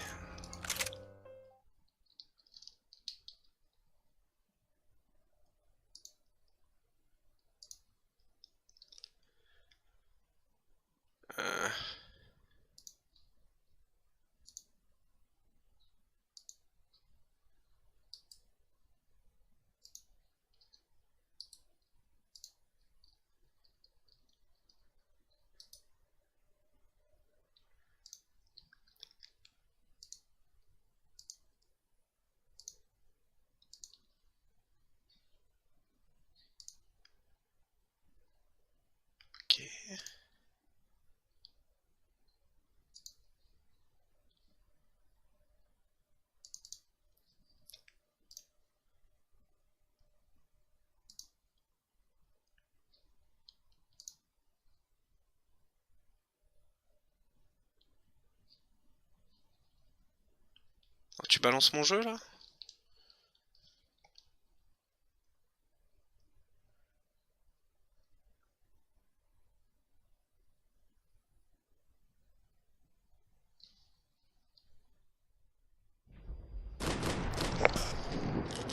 Tu balances mon jeu là?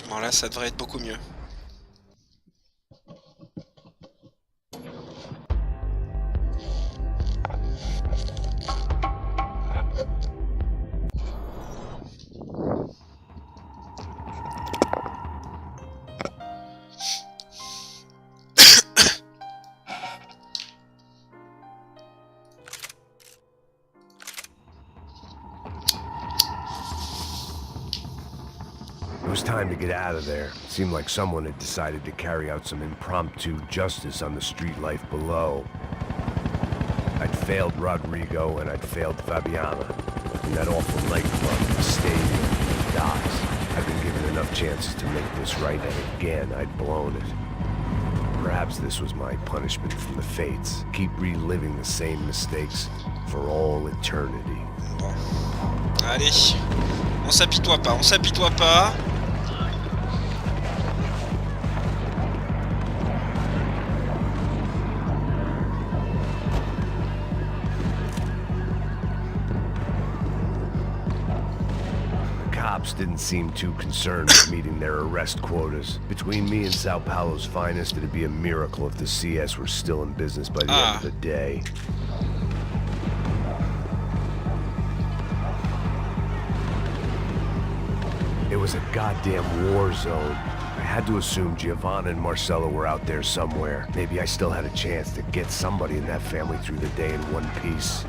Bon là ça devrait être beaucoup mieux. It was time to get out of there. Seemed like someone had decided to carry out some impromptu justice on the street life below. I'd failed Rodrigo and I'd failed Fabiana. In that awful nightclub, the stadium, the docks. I'd been given enough chances to make this right, and again, I'd blown it. Perhaps this was my punishment from the fates. Keep reliving the same mistakes for all eternity. Bon. Allez. On s'apitoie pas, on s'apitoie pas. Cops didn't seem too concerned with meeting their arrest quotas. Between me and Sao Paulo's finest, it'd be a miracle if the CS were still in business by the end of the day. It was a goddamn war zone. I had to assume Giovanna and Marcelo were out there somewhere. Maybe I still had a chance to get somebody in that family through the day in one piece.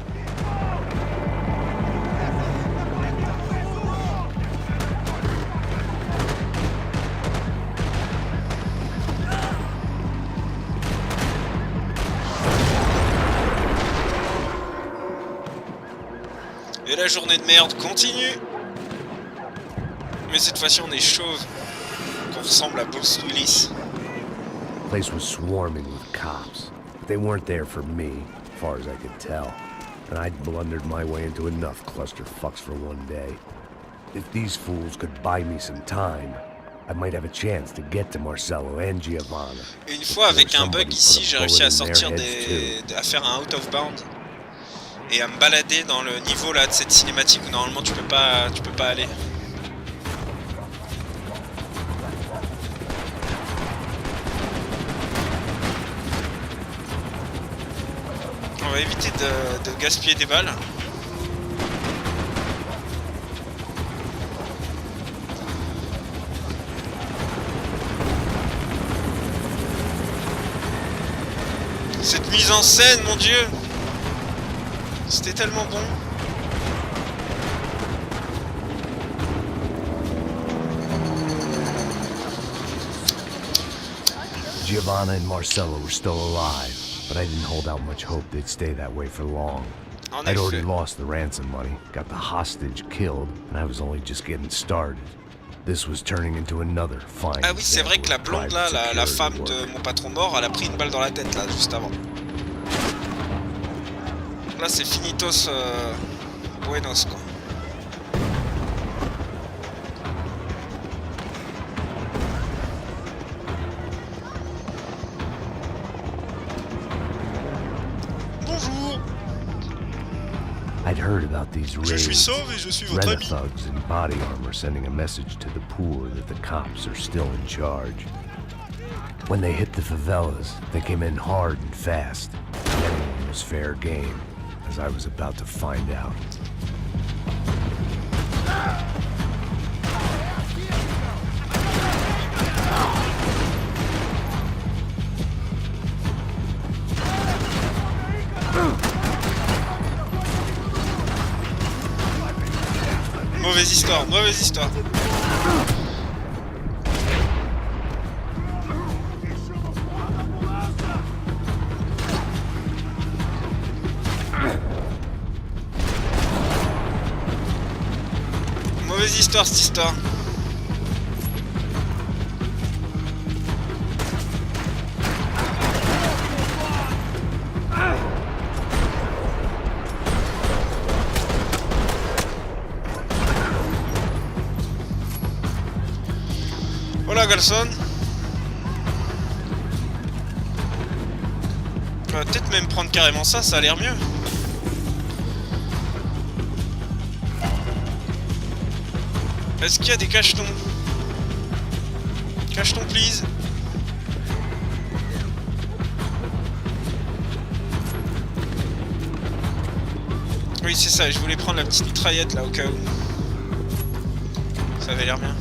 Et la journée de merde continue. Mais cette fois-ci on est chauve. Qu'on ressemble à Bruce Willis. The place was swarming with cops. They weren't there for me, as far as I could tell. And I'd blundered my way into enough clusterfucks for one day. If these fools could buy me some time, I might have a chance to get to Marcelo and Giovanna. Et une fois avec un bug ici, j'ai réussi à sortir à faire un out of bound. Et à me balader dans le niveau là de cette cinématique où normalement tu peux pas aller. On va éviter de gaspiller des balles. Cette mise en scène, mon dieu! C'était tellement bon. Giovanna and Marcello were still alive, but I didn't hold out much hope they'd stay that way for long. En I'd already effet. lost the ransom money, got the hostage killed, and I was only just getting started. This was turning into another fine. Ah oui, c'est vrai que la example of blonde là, private la security femme de work. mon patron mort, elle a pris une balle dans la tête là, juste avant. Là c'est finitos buenos quoi. Bonjour. I'd heard about these Je suis raids. sauve et je suis votre ami. Rent-a-thugs in body armor sending a message to the poor that the cops are still in charge. When they hit the favelas, they came in hard and fast. And anyone was fair game, as I was about to find out. Mauvaise histoire, mauvaise histoire. Mauvaise histoire cette histoire. Hola garçon. On va peut-être même prendre carrément ça, ça a l'air mieux. Est-ce qu'il y a des cachetons? Cachetons please. Oui c'est ça, je voulais prendre la petite mitraillette là au cas où. Ça avait l'air bien.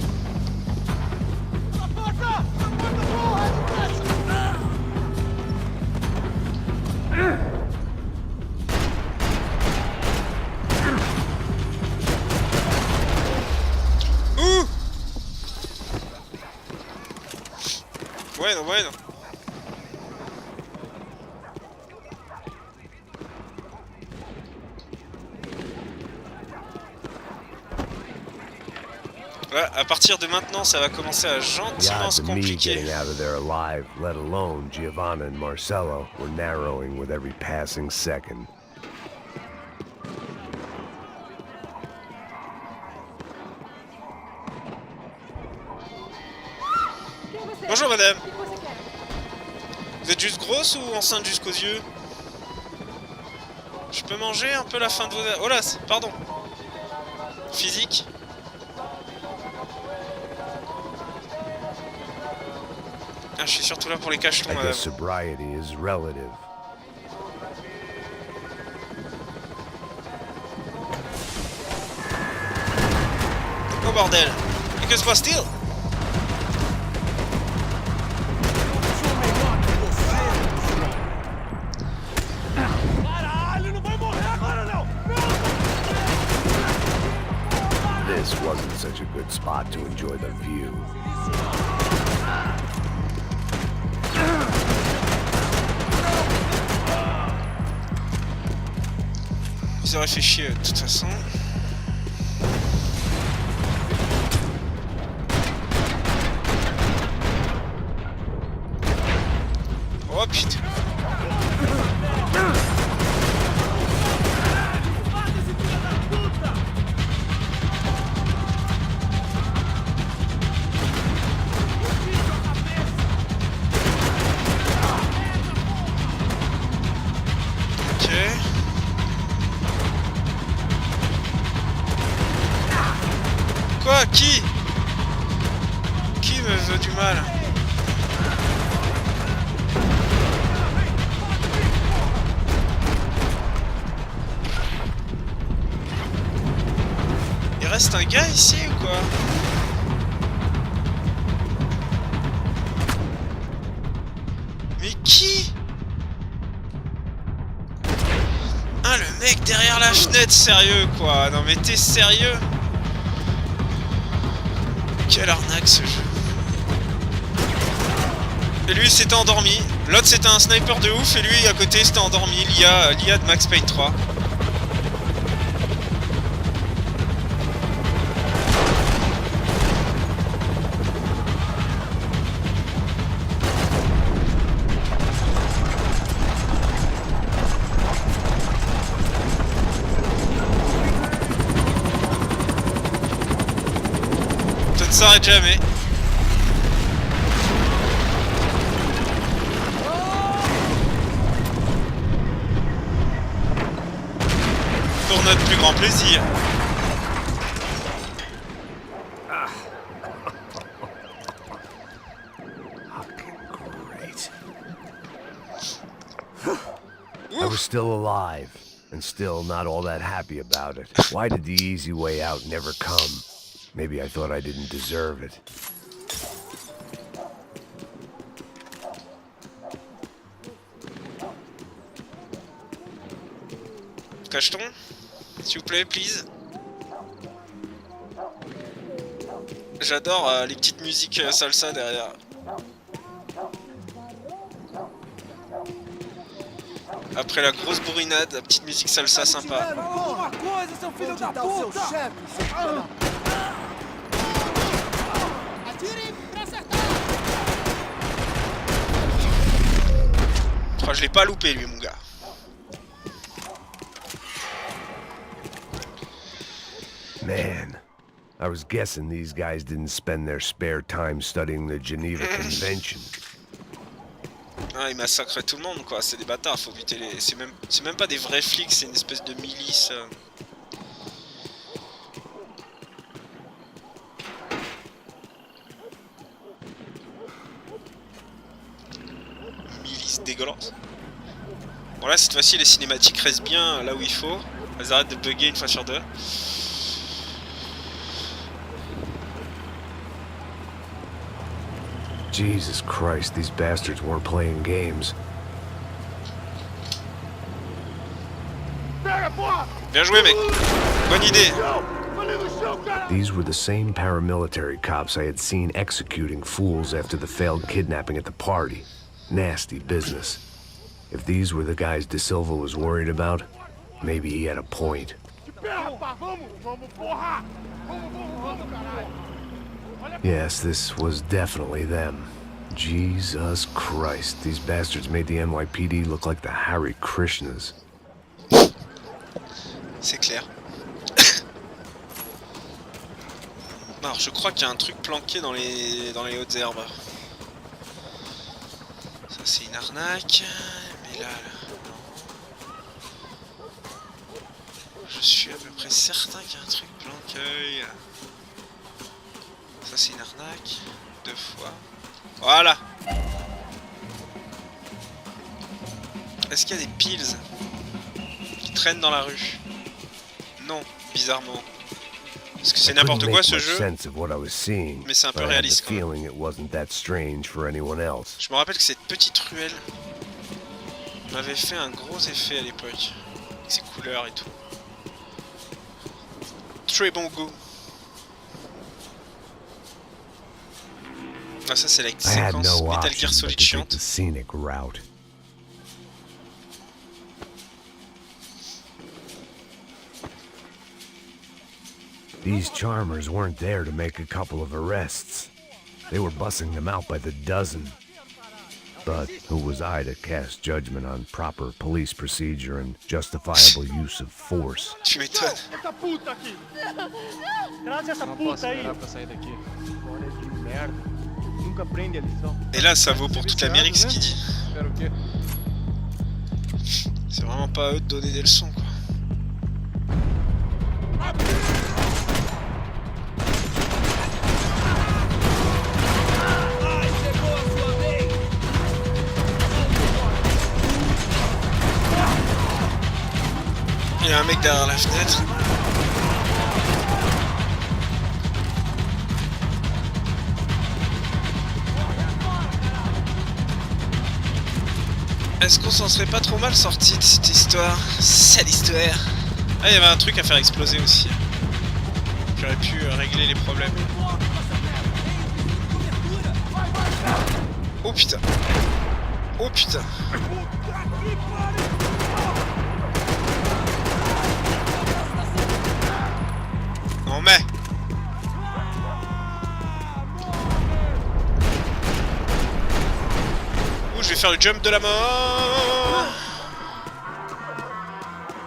Bueno, bueno. Ouais, à partir de maintenant, ça va commencer à The gentiment odds se of me compliquer. getting out of there alive, let alone Giovanna and Marcello, were narrowing with every passing second. Bonjour madame. Vous êtes juste grosse ou enceinte jusqu'aux yeux? Je peux manger un peu la fin de vos... Oh là, pardon. Physique. Ah, je suis surtout là pour les cachetons, I madame. guess sobriety is relative. Oh bordel. Et que se passe-t-il? This wasn't such a good spot to enjoy the view. Ils auraient fait chier de toute façon. Oh putain. Ok. Quoi? Qui? Qui me veut du mal? Il reste un gars ici ou quoi? Mais qui? Ah le mec derrière la fenêtre, sérieux quoi. Non mais t'es sérieux? Quelle arnaque ce jeu. Et lui s'était endormi. L'autre c'était un sniper de ouf et lui à côté s'était endormi. L'IA de Max Payne 3. Ça ne s'arrête jamais. Pour notre plus grand plaisir. Great. I was still alive, and still not all that happy about it. Why did the easy way out never come? Maybe I thought I didn't deserve it. Cacheton, s'il vous plaît, please. J'adore les petites musiques salsa derrière. Après la grosse bourrinade, la petite musique salsa sympa. Je crois que je l'ai pas loupé lui mon gars. Man, I was guessing these guys didn't spend their spare time studying the Geneva Convention. Ah, ils massacrent tout le monde quoi, c'est des bâtards, faut buter les... C'est même pas des vrais flics, c'est une espèce de milice. Milice dégueulasse. Bon là cette fois-ci les cinématiques restent bien là où il faut. Elles arrêtent de bugger une fois sur deux. Jesus Christ, these bastards weren't playing games. Bien joué mec. Bonne idée. These were the same paramilitary cops I had seen executing fools after the failed kidnapping at the party. Nasty business. If these were the guys De Silva was worried about, maybe he had a point. Yes, this was definitely them. Jesus Christ, these bastards made the NYPD look like the Hare Krishnas. C'est clair. Alors je crois qu'il y a un truc planqué dans les hautes herbes. Ça c'est une arnaque. Mais là, non. Je suis à peu près certain qu'il y a un truc planqué. Ça c'est une arnaque. 2 fois. Voilà. Est-ce qu'il y a des pills qui traînent dans la rue? Non, bizarrement. Parce que c'est n'importe quoi ce jeu. Mais c'est un peu réaliste quand même. Je me rappelle que cette petite ruelle m'avait fait un gros effet à l'époque. Avec ses couleurs et tout. Très bon goût. Ah ça c'est la séquence Metal Gear Solid chiante. These charmers weren't there to make a couple of arrests. They were bussing them out by the dozen. But who was I to cast judgment on proper police procedure and justifiable use of force? Tu m'étonnes. Et là ça vaut pour toute l'Amérique ce qu'il dit. C'est vraiment pas à eux de donner des leçons quoi. Il y a un mec derrière la fenêtre. Est-ce qu'on s'en serait pas trop mal sorti de cette histoire? Sale histoire. Ah, il y avait un truc à faire exploser aussi. J'aurais pu régler les problèmes. Oh putain. Oh putain. On met. Ouh, je vais faire le jump de la mort.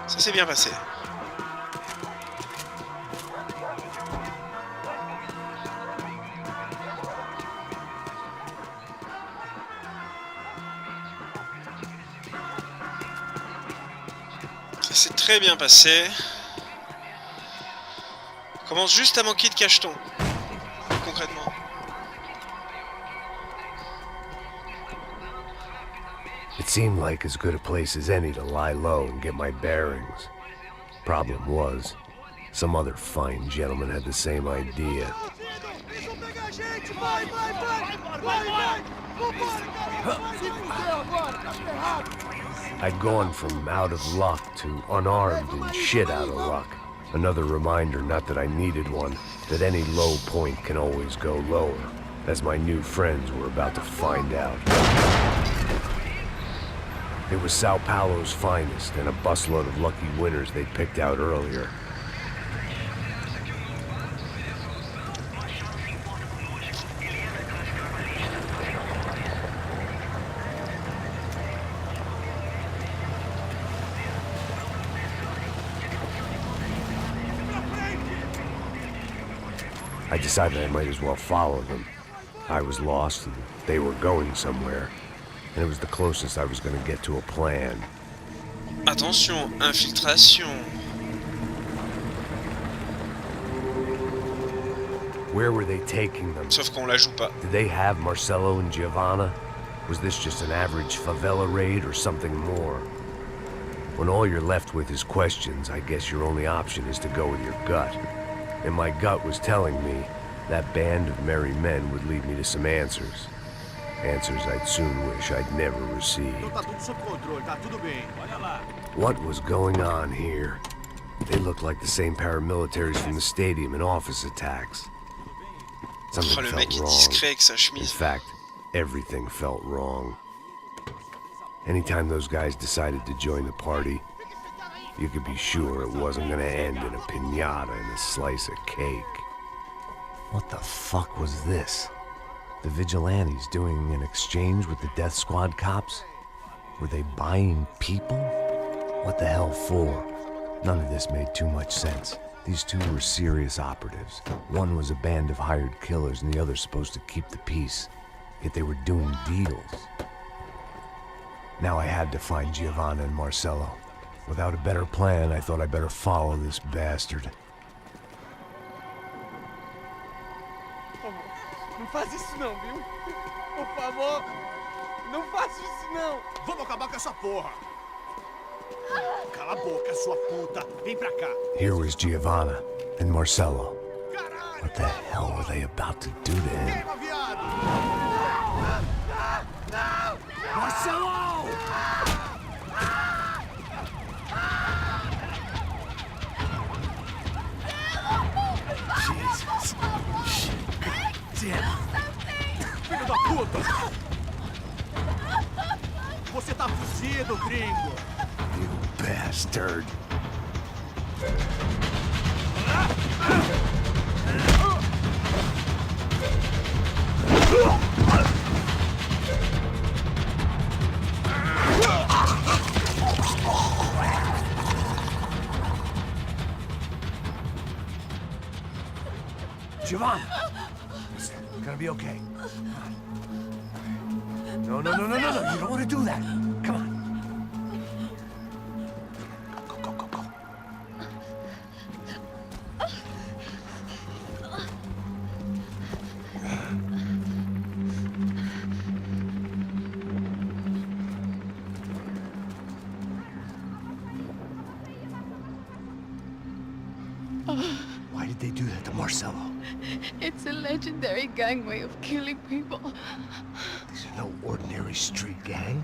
Ça s'est bien passé. Ça s'est très bien passé. On commence juste à manquer de cacheton. Concrètement. It seemed like as good a place as any to lie low and get my bearings. Problem was, some other fine gentleman had the same idea. I'd gone from out of luck to unarmed and shit out of luck. Another reminder, not that I needed one, that any low point can always go lower, as my new friends were about to find out. It was Sao Paulo's finest and a busload of lucky winners they'd picked out earlier. I decided I might as well follow them. I was lost and they were going somewhere. And it was the closest I was going to get to a plan. Attention, infiltration. Where were they taking them? Sauf qu'on la joue pas. Did they have Marcelo and Giovanna? Was this just an average favela raid or something more? When all you're left with is questions, I guess your only option is to go with your gut. And my gut was telling me that band of merry men would lead me to some answers. Answers I'd soon wish I'd never received. What was going on here? They looked like the same paramilitaries from the stadium in office attacks. Something felt wrong. In fact, everything felt wrong. Anytime those guys decided to join the party, you could be sure it wasn't gonna end in a piñata and a slice of cake. What the fuck was this? The vigilantes doing an exchange with the death squad cops? Were they buying people? What the hell for? None of this made too much sense. These two were serious operatives. One was a band of hired killers and the other supposed to keep the peace. Yet they were doing deals. Now I had to find Giovanna and Marcelo. Without a better plan, I thought I'd better follow this bastard. Não faz isso não, viu? Por favor, não faça isso não. Vamos acabar com essa porra. Cala a boca, sua puta. Vem pra cá. Here was Giovanna and Marcelo. What the hell were they about to do to him? Marcelo! Jesus. Damn. Filho da puta! Você tá fugido, gringo! You bastard. Giovanna! It's gonna be okay. No. You don't want to do that. Come on. Go. Why did they do that to Marcelo? It's a legendary gang way of killing people. These are no ordinary street gang.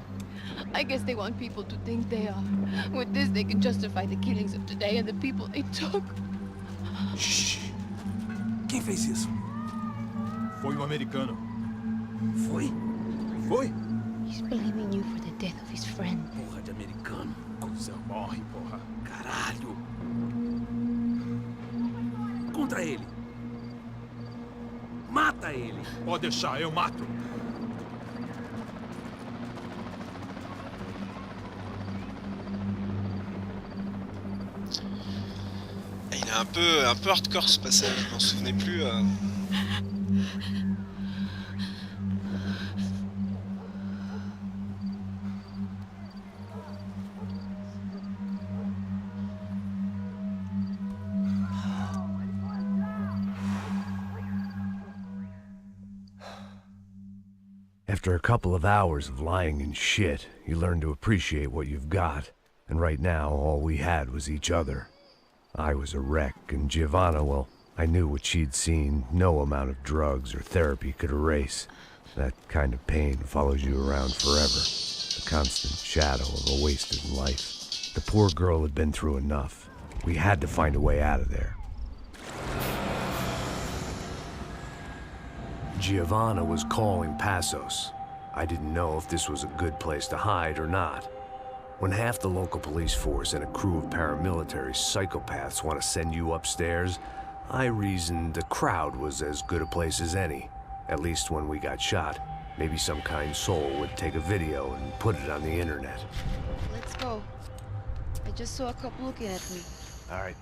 I guess they want people to think they are. With this, they can justify the killings of today and the people they took. Shh. Quem fez isso? Foi um americano. Foi? Foi? He's blaming you for the death of his friend. Porra de americano. Coisa morre, porra. Caralho. Contra ele. Mata ele. Pode deixar, eu mato. Il est un peu hardcore ce passage, je m'en souvenais plus. After a couple of hours of lying in shit, you learn to appreciate what you've got. And right now, all we had was each other. I was a wreck, and Giovanna, well, I knew what she'd seen no amount of drugs or therapy could erase. That kind of pain follows you around forever. The constant shadow of a wasted life. The poor girl had been through enough. We had to find a way out of there. Giovanna was calling Passos. I didn't know if this was a good place to hide or not. When half the local police force and a crew of paramilitary psychopaths want to send you upstairs, I reasoned the crowd was as good a place as any. At least when we got shot. Maybe some kind soul would take a video and put it on the internet. Let's go. I just saw a cop looking at me. All right,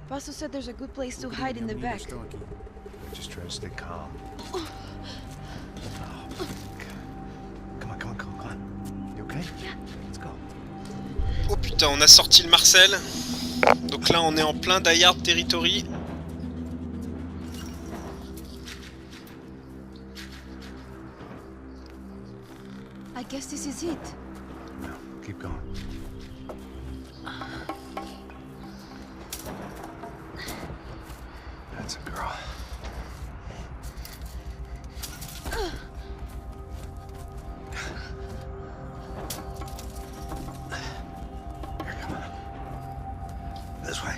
Paso said there's a good place to hide in the back. just try to stay calm. Oh, come on. You okay? Yeah. Let's go. Oh putain, on a sorti le Marcel. Donc là, on est en plein Die Hard territory. I guess this is it. No, keep going. That's a girl. Here, come on. This way.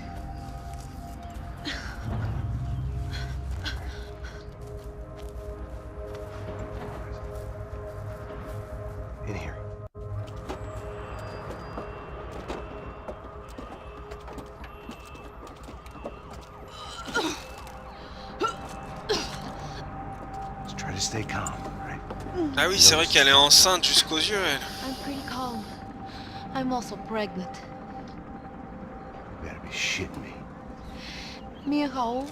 In here. Just try to stay calm, right? Ah oui, c'est vrai qu'elle est enceinte jusqu'aux yeux, elle. I'm pretty calm. I'm also pregnant. You gotta be shitting me. Me and Raul,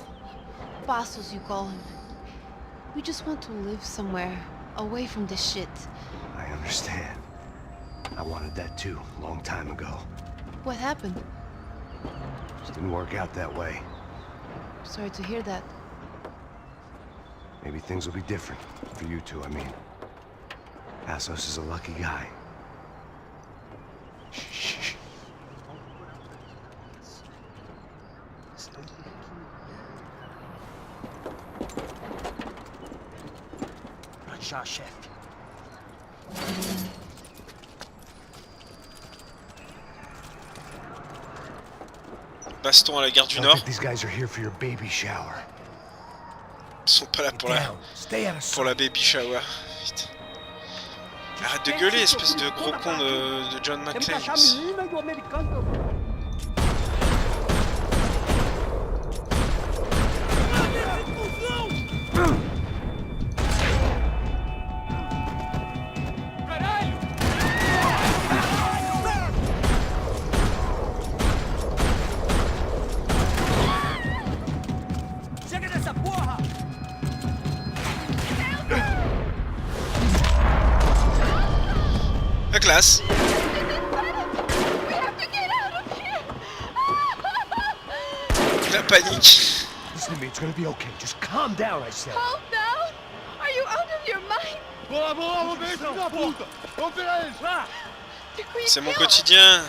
Passos you call him. We just want to live somewhere, away from this shit. I understand. I wanted that too, a long time ago. What happened? Just didn't work out that way. Sorry to hear that. Maybe things will be different. For you two, I mean. Passos is a lucky guy. Shh. Shot, chef. Baston à la gare du I Nord. think these guys are here for your baby shower. Ils sont pas là pour la baby shower. Putain. Arrête de gueuler, espèce de gros con de John McClane. Chega dessa porra! La classe. La panique. Listen to me, it's gonna be okay. Just calm down, I said. Calm down? Are you out of your mind? Vamos ver esse da puta! Vamos pegar eles, lá! C'est mon quotidien.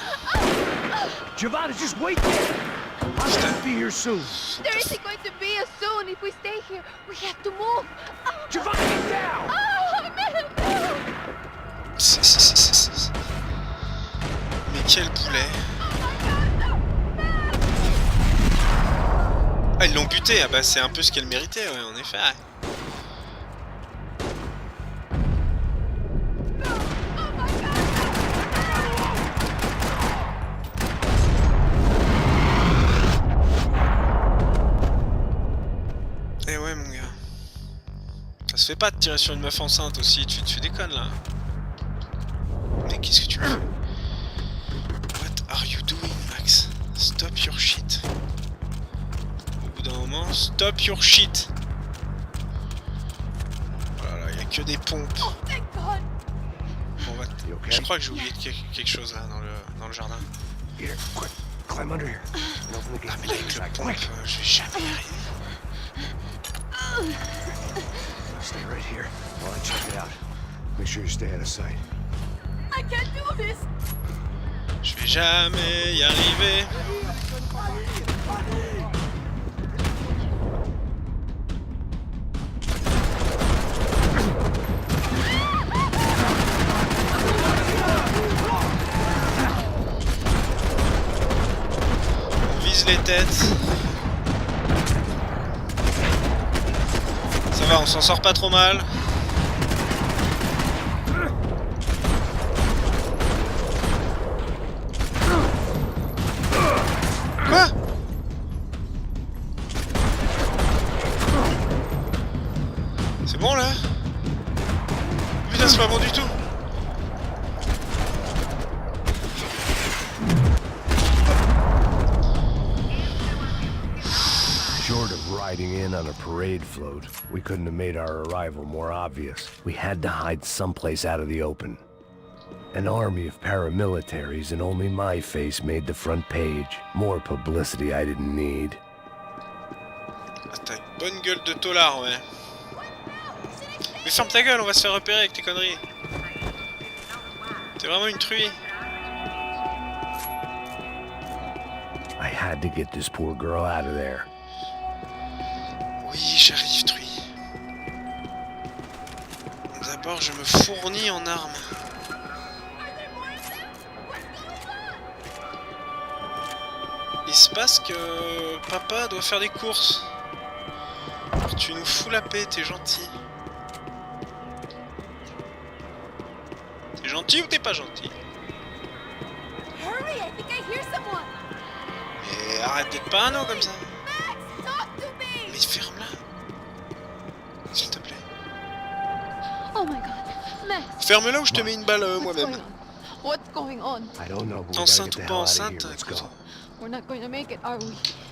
Giovanna, just wait there. I'm gonna be here soon. There isn't going to be a soon if we stay here. We have to move. Giovanna, get down! Oh, man, no! Quel boulet. Ah, ils l'ont buté. Ah bah c'est un peu ce qu'elle méritait, ouais, en effet. Eh ouais, mon gars. Ça se fait pas de tirer sur une meuf enceinte aussi. Tu déconnes, là. Mais qu'est-ce que tu fais? What are you doing, Max? Stop your shit. Au bout d'un moment, stop your shit. Voilà, il y a que des pompes. Bon, bah, je crois que j'ai oublié quelque chose là dans le jardin. Ah mais là avec le pompe, je vais jamais y arriver. Stay right here while I check it out. Make sure you stay out of sight. I can't do this. Je vais jamais y arriver. On vise les têtes. Ça va, on s'en sort pas trop mal. Quoi? C'est bon là? Putain, c'est pas bon du tout. Short of riding in on a parade float, we couldn't have made our arrival more obvious. We had to hide someplace out of the open. An army of paramilitaries and only my face made the front page. More publicity I didn't need. Ah, t'as une bonne gueule de tolard, ouais. Mais ferme ta gueule, on va se faire repérer avec tes conneries. T'es vraiment une truie. I had to get this poor girl out of there. Oui, j'arrive, truie. D'abord, je me fournis en armes. Il se passe que papa doit faire des courses. Alors tu nous fous la paix, t'es gentil. T'es gentil ou t'es pas gentil? Hurry, I think I hear someone. Mais arrête d'être parano comme ça. Max, talk to me. Mais ferme-la. S'il te plaît. Oh my god, Max. Ferme-la ou je te mets une balle What's moi-même. going on? What's going on? I don't know, but we gotta Enceinte get ou the pas hell out of enceinte, here. Let's écoute. go. We're not going to make it, are we?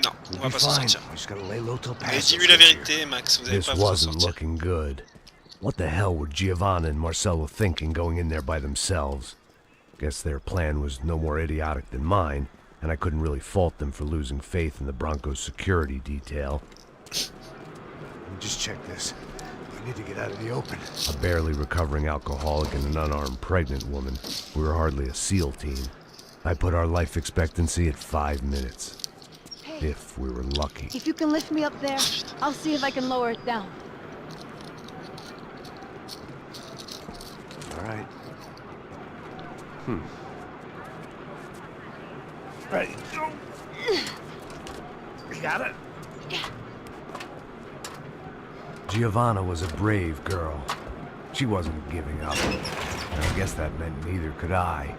Non, on va We'll pas be s'en fine. sortir. We just gotta lay low till Mais Passos dis-lui la gets here. vérité, Max, vous allez This pas vous en wasn't sortir. looking good. What the hell were Giovanna and Marcello thinking going in there by themselves? Guess their plan was no more idiotic than mine, and I couldn't really fault them for losing faith in the Broncos security detail. Let me just check this. We need to get out of the open. A barely recovering alcoholic and an unarmed pregnant woman. We were hardly a SEAL team. I put our life expectancy at 5 minutes. Hey, If we were lucky. if you can lift me up there, I'll see if I can lower it down. All right. Ready. You got it? Giovanna was a brave girl. She wasn't giving up. And I guess that meant neither could I.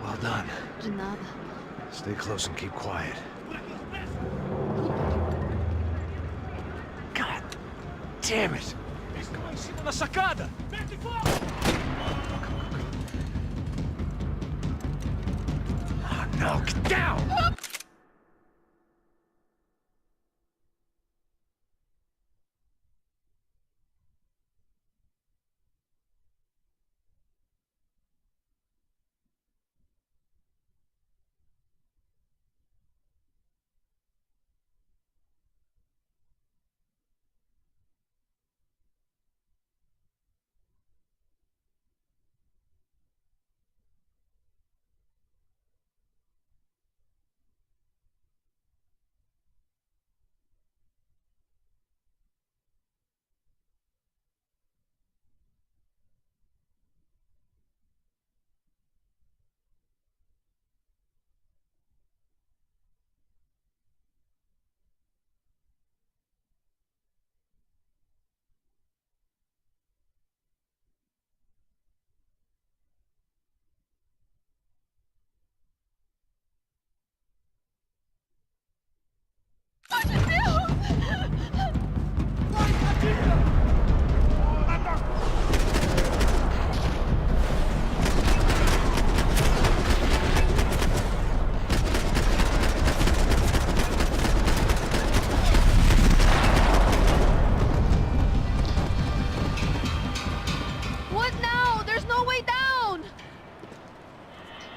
Well done. De nada. Stay close and keep quiet. God damn it! Na sacada! Oh, no, get down!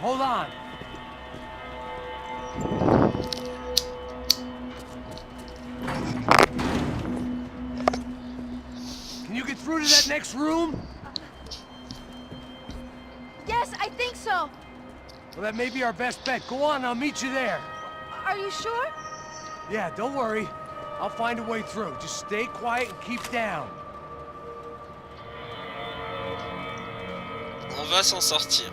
Hold on. Can you get through to that next room? Yes, I think so. Well, that may be our best bet. Go on, I'll meet you there. Are you sure? Yeah, don't worry. I'll find a way through. Just stay quiet and keep down. On va s'en sortir.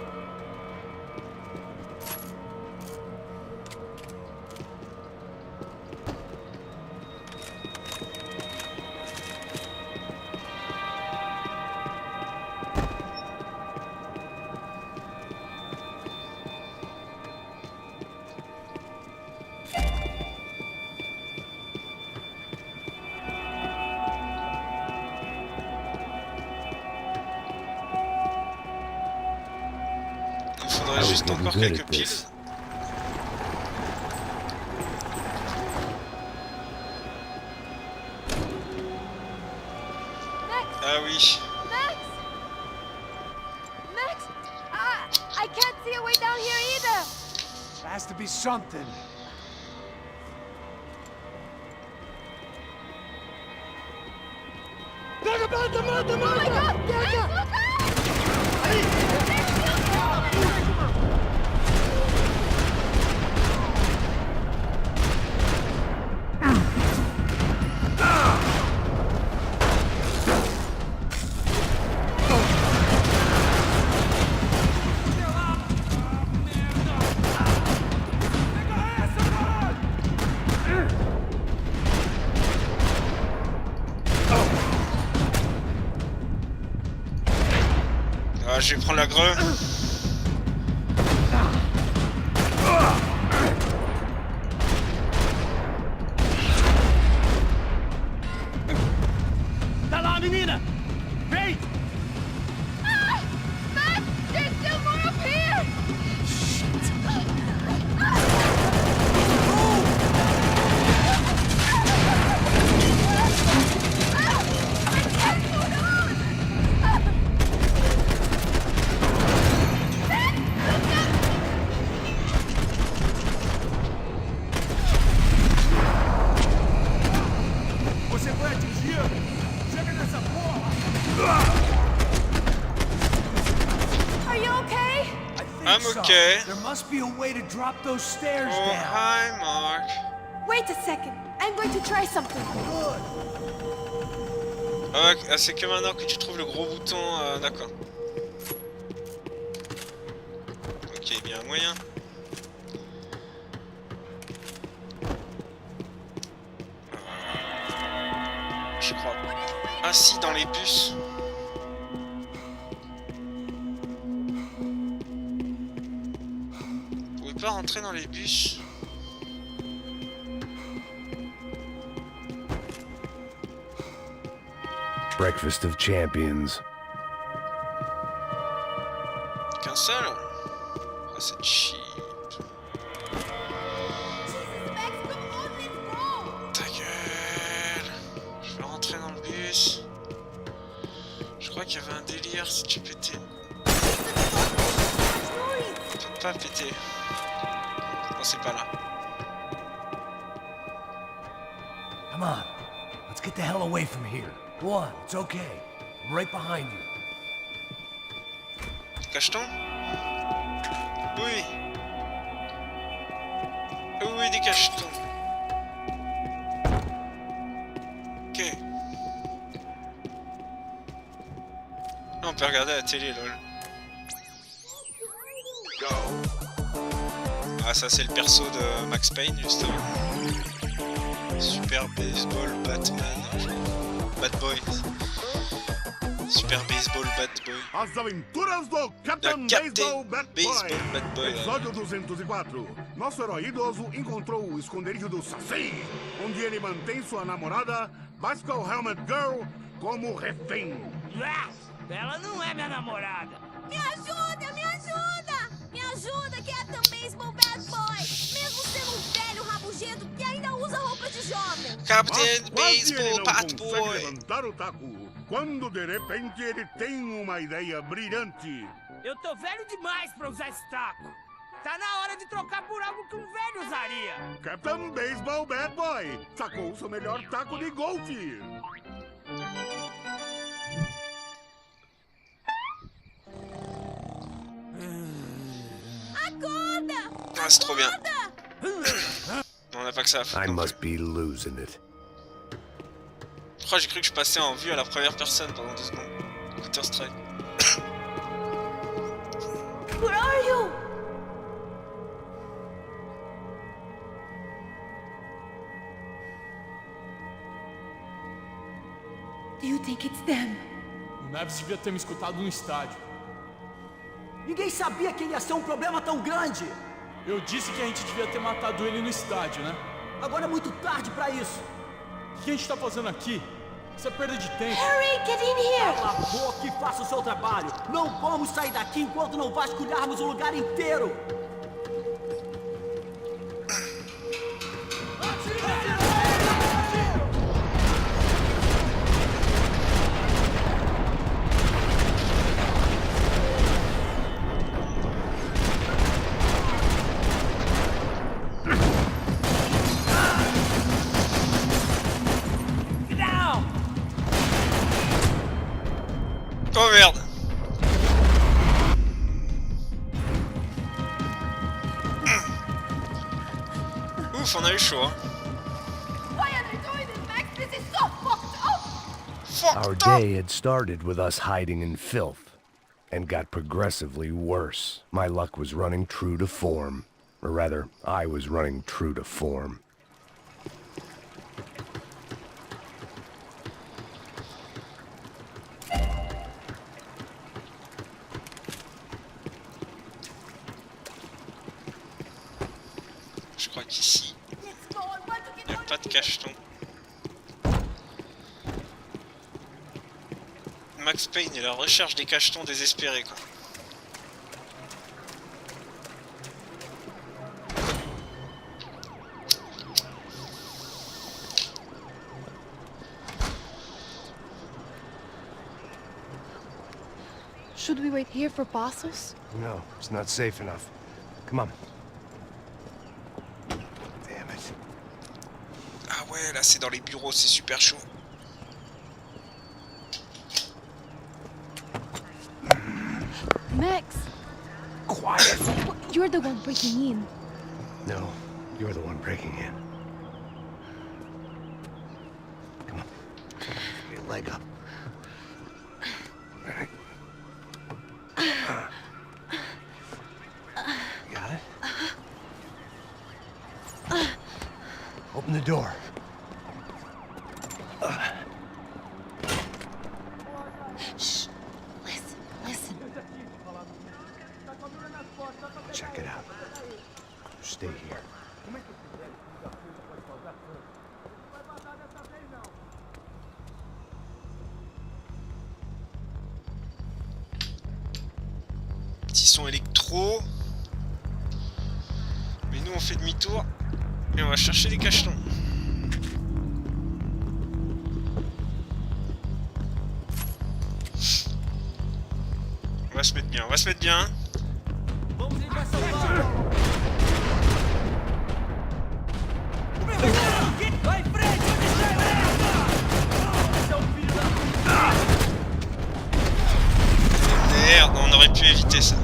Il faudrait juste encore quelques piles. Ah oui. Max! I can't see a way down here either! There has to be something. Oh my God! Max, look Ah, je vais prendre la greu. Tá lá, menina! Vem! Max! There's still more up here! Você foi atingido! Chega nessa porra! Are you okay? I think I'm so. okay. There must be a way to drop those stairs Oh, down. hi, Mark. Wait a second. I'm going to try something. Ah, c'est que maintenant que tu trouves le gros bouton, d'accord. Ok, il y a un moyen. Je crois. Ah si, dans les bus. Vous pouvez pas rentrer dans les bus? Breakfast of champions. Qu'un seul? Oh, c'est cheap. Ta gueule. Je vais rentrer dans le bus. Je crois qu'il y avait un délire si tu pétais. Tu peux pas péter. Non, c'est pas là. Come on. Let's get the hell away from here. Go on, it's okay. I'm right behind you. Cache-t-on? Oui. Oui, des cachetons. Ok. Ah, on peut regarder la télé, lol. Ah, ça c'est le perso de Max Payne, justement. Super Baseball Batman. Bad Boy. Super Baseball Bad Boy. As aventuras do Captain Baseball Bad Boy. Episódio 204. Nosso herói idoso encontrou o esconderijo do Saci, onde ele mantém sua namorada, Bicycle Helmet Girl, como refém. Ela não é minha namorada. Me ajuda, me ajuda! Me ajuda, Captain Baseball Bad Boy! Mesmo sendo um velho rabugento que ainda usa Captain Quase ele Baseball não Bat consegue Boy. levantar o taco, quando de repente ele tem uma ideia brilhante. Eu tô velho demais pra usar esse taco. Tá na hora de trocar por algo que um velho usaria. Captain Baseball Bad Boy sacou seu melhor taco de golfe. Ah, c'est trop bien. On n'a pas que ça à foutre. I must be losing it. Oh, j'ai cru que je passais en vue à la première personne pendant 2 secondes. Counter-Strike. Where are you? Do you think it's them? O Neves devia ter me escutado no estádio. Ninguém sabia que ele ia ser um problema tão grande. Eu disse que a gente devia ter matado ele no estádio, né? Agora é muito tarde pra isso. O que a gente tá fazendo aqui? Isso é perda de tempo. Hurry, get in here! Cala a boca e faça o seu trabalho. Não vamos sair daqui enquanto não vasculharmos o lugar inteiro. Oh merde. Ouf, on a eu chaud, hein. Why are they doing this, Max? This is so fucked up! Our day had started with us hiding in filth, and got progressively worse. My luck was running true to form. Or rather, I was running true to form. Je crois qu'ici, il n'y a pas de cacheton. Max Payne et la recherche des cachetons désespérés, quoi. Should we wait here for Passos? No, it's not safe enough. Come on. Damn it. Ah ouais, là c'est dans les bureaux, c'est super chaud. Max! Quiet! You're the one breaking in. No, you're the one breaking in. Come on. Get your leg up. All right. Got it? Open the door. Shh. Listen, listen. Check it out. Stay here. Petit son électro. Mais nous on fait demi-tour. Et on va chercher les cachetons. On va se mettre bien, on va se mettre bien. Merde, on aurait pu éviter ça.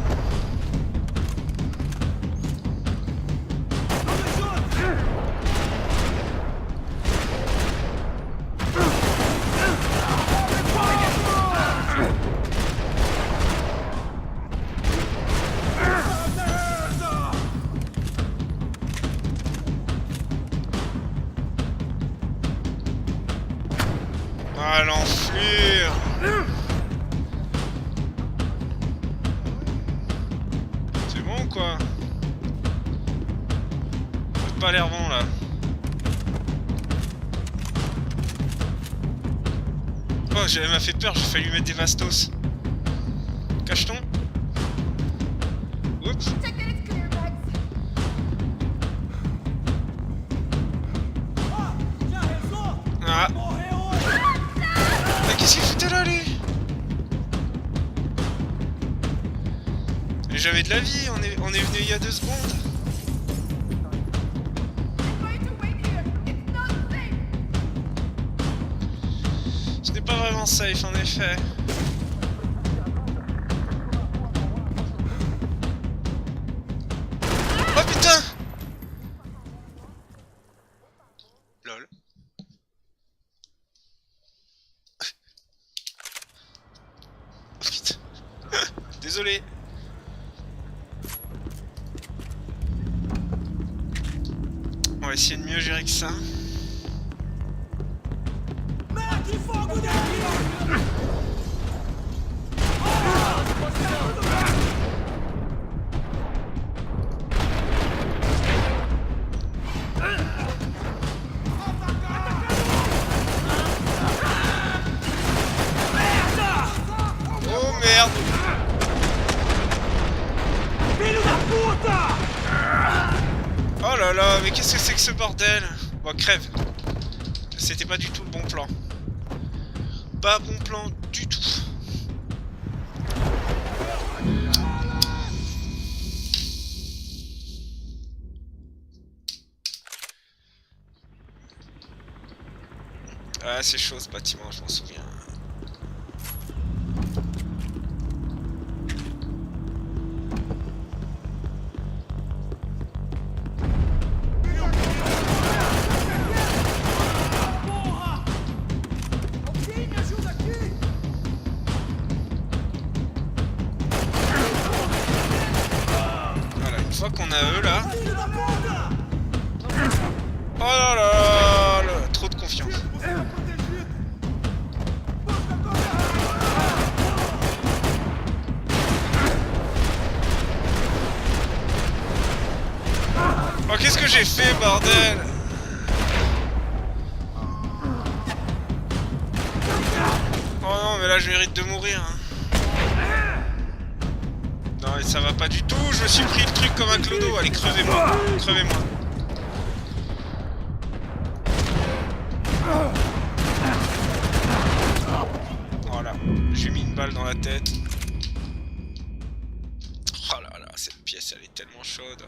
Ah l'enflure. C'est bon ou quoi? Faites pas l'air bon là. Oh, elle m'a fait peur, j'ai failli lui mettre des vastos. Cacheton. Oups. Mais j'avais de la vie, on est venu il y a 2 secondes. Ce n'est pas vraiment safe en effet. Oh putain! Lol. Oh putain. Désolé. On va essayer de mieux gérer que ça. Oh merde! Oh là là, mais qu'est-ce que c'est que ce bordel? Bon, crève. C'était pas du tout le bon plan. Pas bon plan du tout. Ah, c'est chaud ce bâtiment, je m'en souviens. Voilà, une fois qu'on a eux là. Oh là là, trop de confiance. Oh, qu'est-ce que j'ai fait, bordel? Oh non, mais là je mérite de mourir. Hein. Non, mais ça va pas du tout. Je me suis pris le truc comme un clodo. Allez, crevez-moi. Crevez-moi. Voilà. J'ai mis une balle dans la tête. Oh là là, cette pièce, elle est tellement chaude.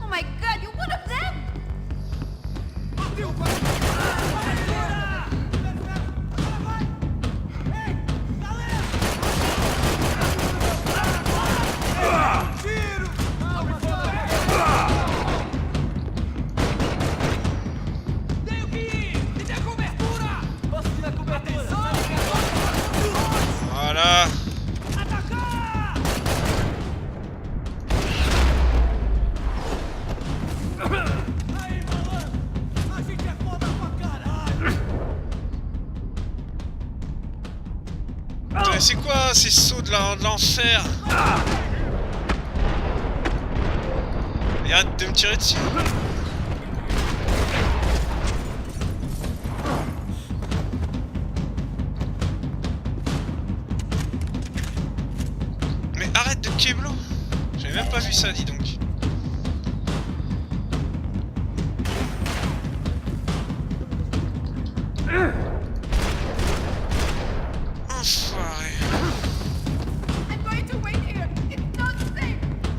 Oh my god, you're one of them! Voilà. C'est quoi ces sauts de l'enfer? Et arrête de me tirer dessus. Mais arrête de keblo. J'avais même pas vu ça, dis donc. Enfoiré.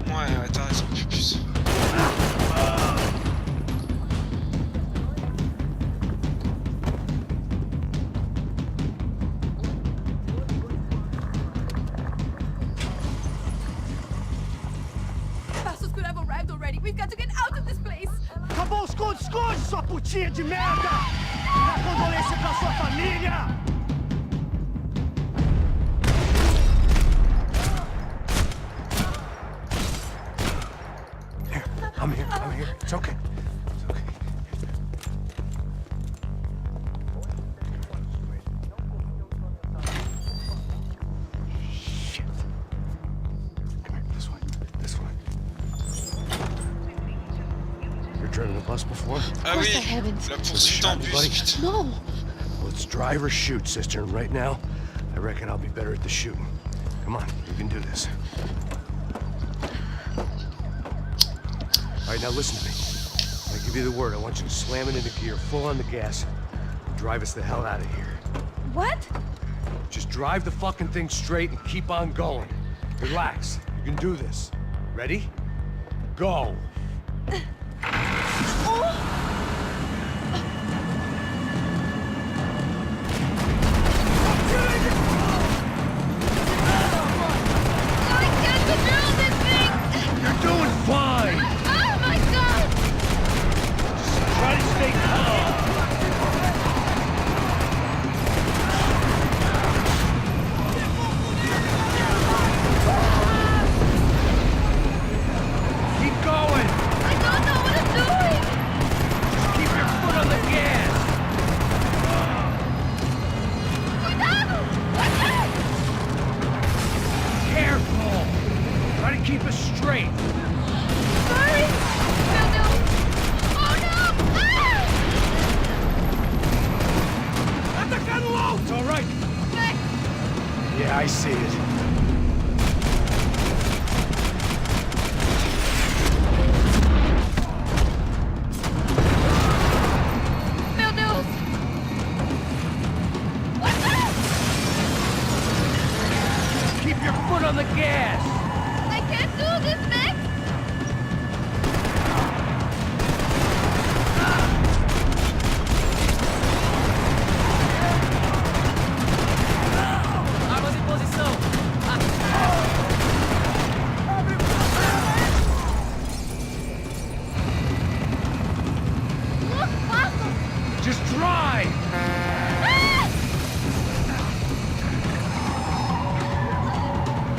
Ouais, t'as raison, plus. Passos could have arrived already. We've got to get out of this place. Acabou, esconde, sua putinha de merda! Dá condolência pra sua família! I'm here. It's okay. It's okay. Shit. Come here, this way. This way. You're driven a bus before? Ah oui, la poursuite en bus, putain. No. Let's drive or shoot, sister. And right now, I reckon I'll be better at the shooting. Come on, you can do this. All right, now listen to me. I give you the word, I want you to slam it into gear, full on the gas. Drive us the hell out of here. What? Just drive the fucking thing straight and keep on going. Relax. You can do this. Ready? Go! You're doing fine! Oh my god! Just try to stay calm. Keep going! I don't know what I'm doing! Just keep your foot on the gas! Cuidado! Careful! Try to keep us straight. Sorry! Meu Deus! Oh no! Ah! It's all right. Max! Yeah, I see it. Meu Deus! Keep your foot on the gas! I can't do this, Max! Armas em posição. Look, fácil! Just drive!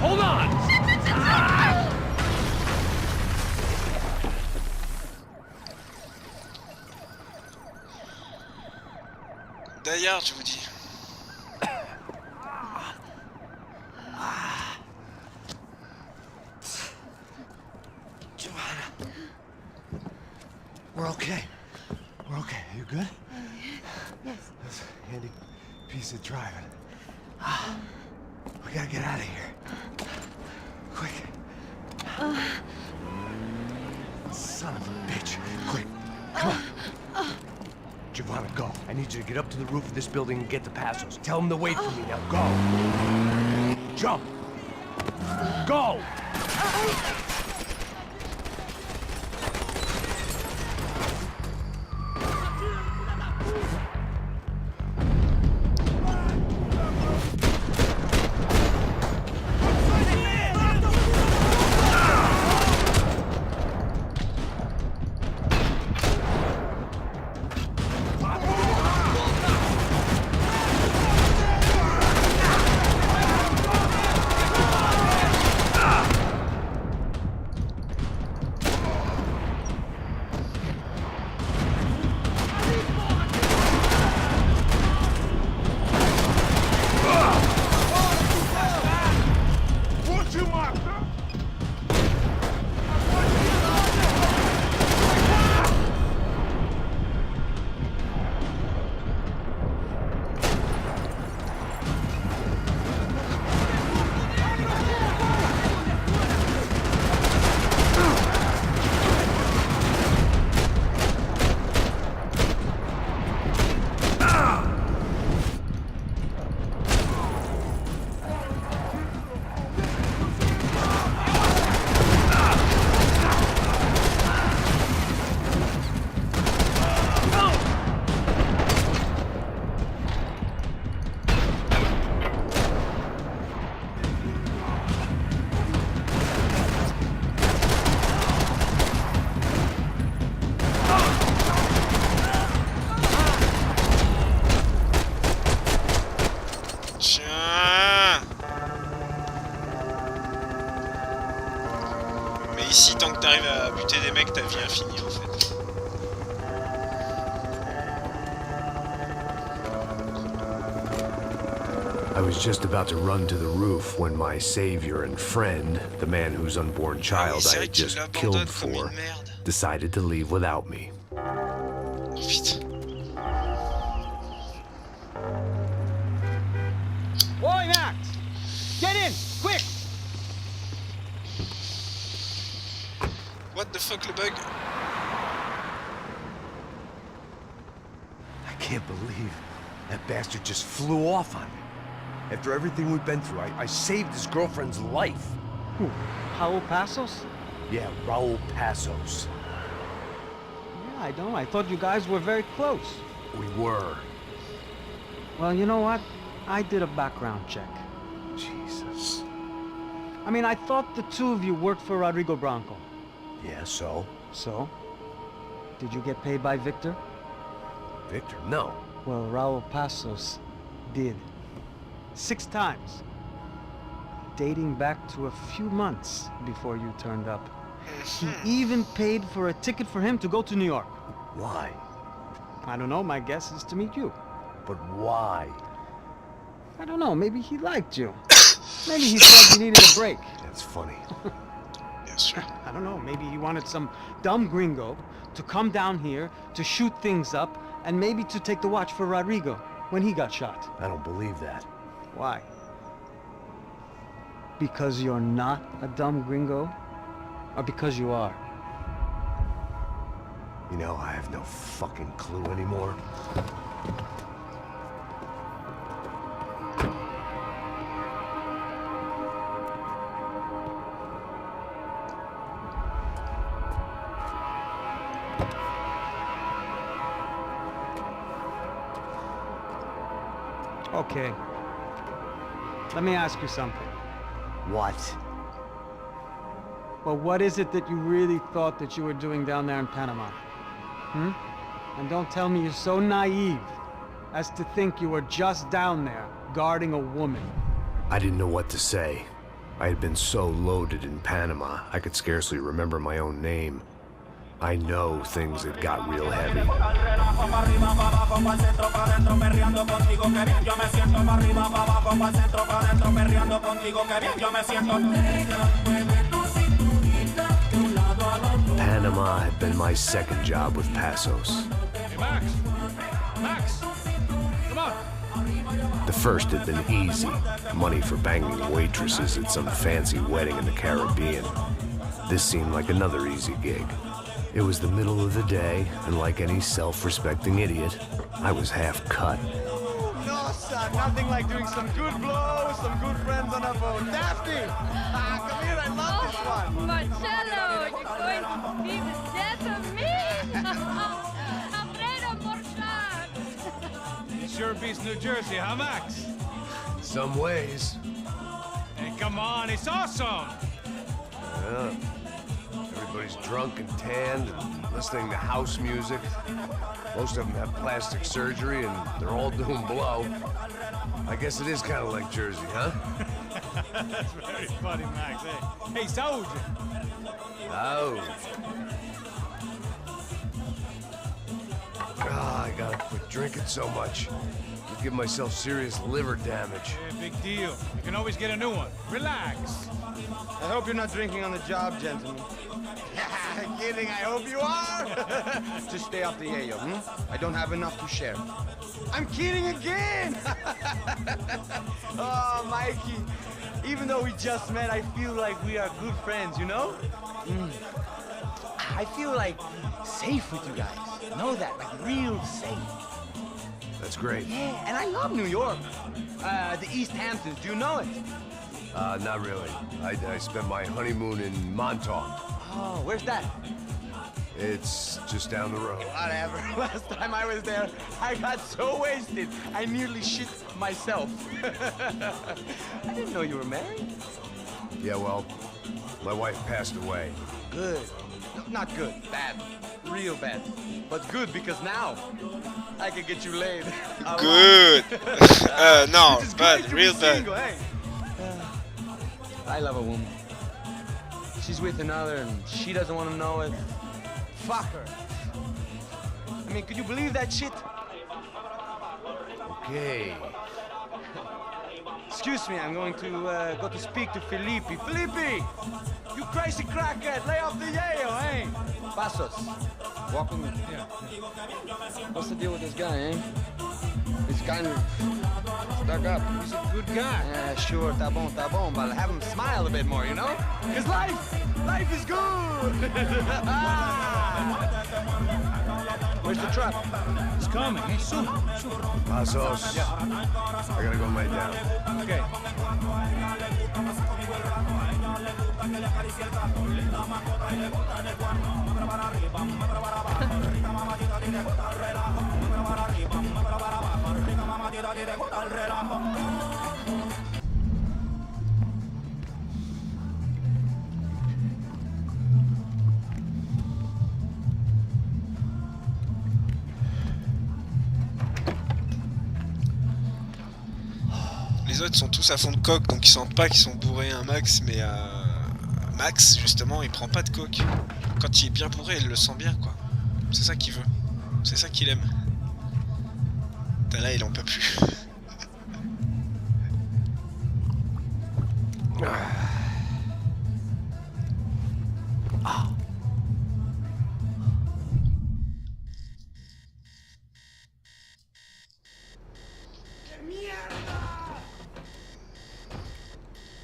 Hold on! D'ailleurs, je vous dis. We're okay. We're okay. You good? Yes. That's a handy piece of driving. We gotta get out of here. Quick. Son of a bitch. Quick. Come on. Giovanna, go. I need you to get up to the roof of this building and get the Passos. Tell them to wait for me. Now go. Jump. Go! Ici, tant que t'arrives à buter des mecs, ta vie est infinie en fait. I was just about to run to the roof when my savior and friend, the man whose unborn child I had just killed for, decided to leave without me. Oh putain. Boy, Max! Get in! Quick! What the fuck, le bug? can't believe that bastard just flew off on me. After everything we've been through, I saved his girlfriend's life. Who? Raul Passos? Yeah, Raul Passos. Yeah, I know. I thought you guys were very close. We were. Well, you know what? I did a background check. Jesus. I mean, I thought the two of you worked for Rodrigo Branco. Yeah, so? So? Did you get paid by Victor? Victor? No. Well, Raul Passos did. 6 times. Dating back to a few months before you turned up. He even paid for a ticket for him to go to New York. Why? I don't know, my guess is to meet you. But why? I don't know, maybe he liked you. Maybe he thought you needed a break. That's funny. Yes, sir. I don't know, maybe he wanted some dumb gringo to come down here to shoot things up and maybe to take the watch for Rodrigo when he got shot. I don't believe that. Why? Because you're not a dumb gringo? Or because you are? You know, I have no fucking clue anymore. Okay. Let me ask you something. What? Well, what is it that you really thought that you were doing down there in Panama? And don't tell me you're so naive as to think you were just down there guarding a woman. I didn't know what to say. I had been so loaded in Panama, I could scarcely remember my own name. I know things had got real heavy. Panama had been my second job with Passos. Hey, Max! Max! Come on! The first had been easy. Money for banging waitresses at some fancy wedding in the Caribbean. This seemed like another easy gig. It was the middle of the day, and like any self-respecting idiot, I was half cut. No, son, nothing like doing some good blows, some good friends on a boat. Daphne! Come here, I love this one! Marcello, you're going to be the death of me! Alfredo Morchat! It sure beats New Jersey, huh, Max? Some ways. Hey, come on, it's awesome! Yeah. Everybody's drunk and tanned and listening to house music. Most of them have plastic surgery and they're all doing blow. I guess it is kind of like Jersey, huh? That's very funny, Max. Hey, Saúde! Oh. Ah, I gotta quit drinking so much. I'll give myself serious liver damage. Yeah, big deal. You can always get a new one. Relax. I hope you're not drinking on the job, gentlemen. Kidding, I hope you are! Just stay off the yayo, I don't have enough to share. I'm kidding again! Oh, Mikey, even though we just met, I feel like we are good friends, you know? I feel like safe with you guys. Know that, like real safe. That's great. Yeah, and I love New York. The East Hamptons, do you know it? Not really. I spent my honeymoon in Montauk. Oh, where's that? It's just down the road. Whatever. Last time I was there, I got so wasted, I nearly shit myself. I didn't know you were married. Yeah, well, my wife passed away. Good. No, not good. Bad. Real bad. But good because now I can get you laid. Good. No, bad. Real bad. Single, hey? I love a woman. She's with another and she doesn't want to know it. Fuck her. I mean, could you believe that shit? Okay. Excuse me, I'm going to go to speak to Felipe. Felipe! You crazy crackhead, lay off the yayo, eh? Passos, walk with me. Yeah. What's the deal with this guy, eh? He's kind of stuck up. He's a good guy. Yeah, sure, tá bom, but have him smile a bit more, you know? Because life is good! Where's the truck? It's coming. Hey, soon. Pasos. Yeah. I gotta go lay down. Okay. Les autres sont tous à fond de coke, donc ils sentent pas qu'ils sont bourrés un max, mais Max, justement, il prend pas de coke. Quand il est bien bourré, il le sent bien, quoi. C'est ça qu'il veut. C'est ça qu'il aime. Putain, là, il en peut plus.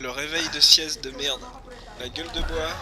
Le réveil de sieste de merde. La gueule de bois.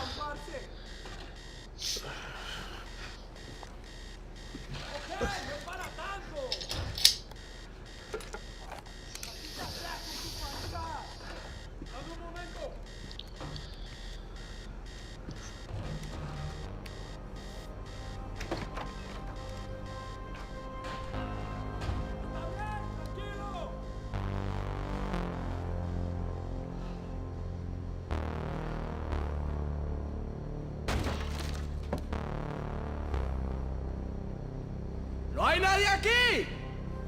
¡No hay nadie aquí!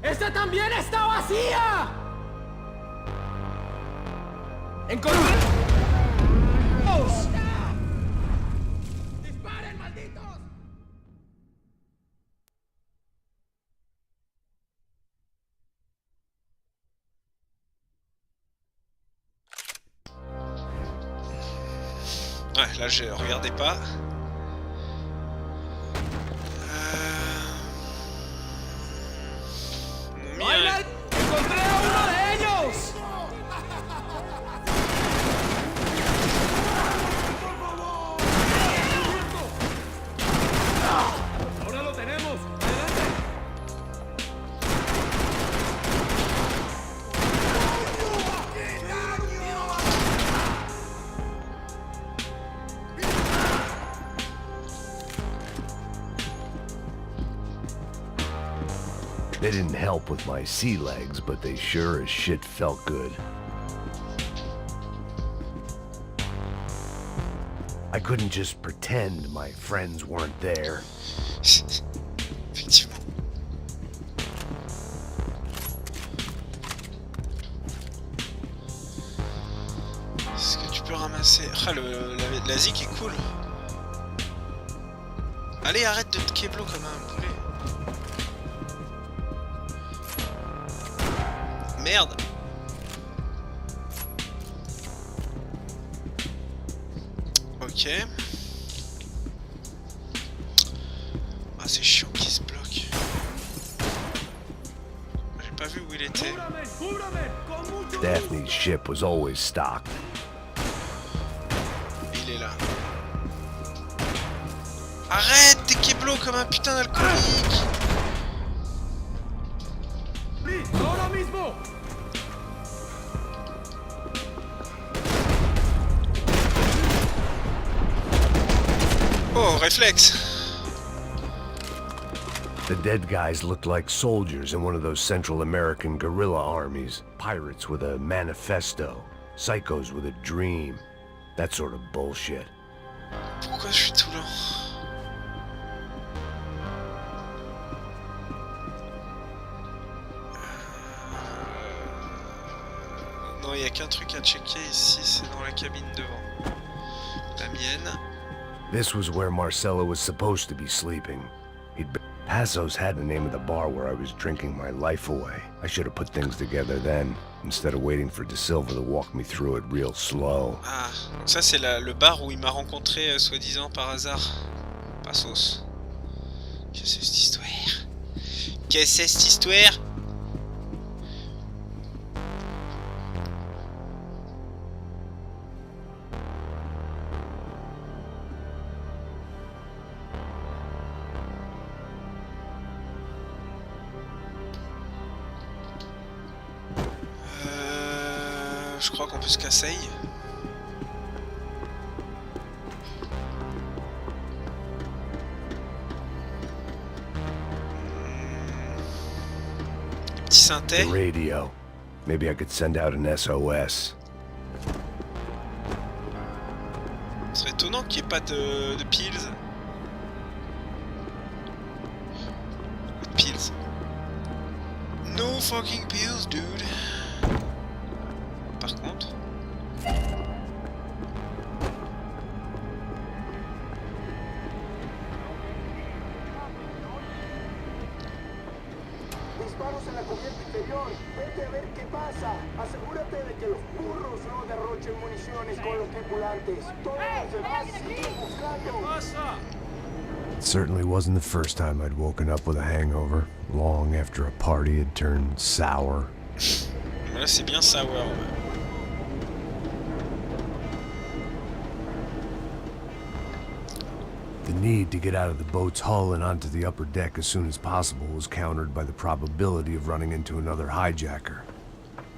¡Esta también está vacía! ¡Encontramos! ¡Disparen, malditos! Ouais, là, regardez pas. ¡No hay nadie! ¡Encontré a uno de ellos! ¡Ahora lo tenemos! ¡Adelante! They didn't help with my sea legs, but they sure as shit felt good. I couldn't just pretend my friends weren't there. Effectivement. Est-ce que tu peux ramasser... Ah, la zik est cool. Allez, arrête de te keblo comme un poulet. Merde. Ok. Ah, c'est chiant qu'il se bloque. J'ai pas vu où il était. Daphne's ship was always stocked. Il est là. Arrête, t'es keblo comme un putain d'alcoolique. Oh, réflexe. The dead guys looked like soldiers in one of those Central American guerrilla armies. Pirates with a manifesto. Psychos with a dream. That sort of bullshit. Pourquoi je suis tout lent? Non, il n'y a qu'un truc à checker ici, c'est dans la cabine devant. La mienne. This was where Marcelo was supposed to be sleeping. Passos had the name of the bar where I was drinking my life away. I should have put things together then, instead of waiting for De Silva to walk me through it real slow. Ah, donc ça c'est le bar où il m'a rencontré soi-disant par hasard. Passos. Qu'est-ce que c'est cette histoire? Qu'est-ce que c'est cette histoire? Je crois qu'on peut se casser. Petit synthé. The radio. Maybe I could send out an SOS. Ce serait étonnant qu'il n'y ait pas de pills. Pills. No fucking pills, dude. Par contre. Disparos en la cubierta inferior. Vete a ver qué pasa. Asegúrate de que los burros no derrochen municiones con los tripulantes. Todos los demás siguen buscando. It certainly wasn't the first time I'd woken up with a hangover, long after a party had turned sour. Là, c'est bien sour, ouais. The need to get out of the boat's hull and onto the upper deck as soon as possible was countered by the probability of running into another hijacker.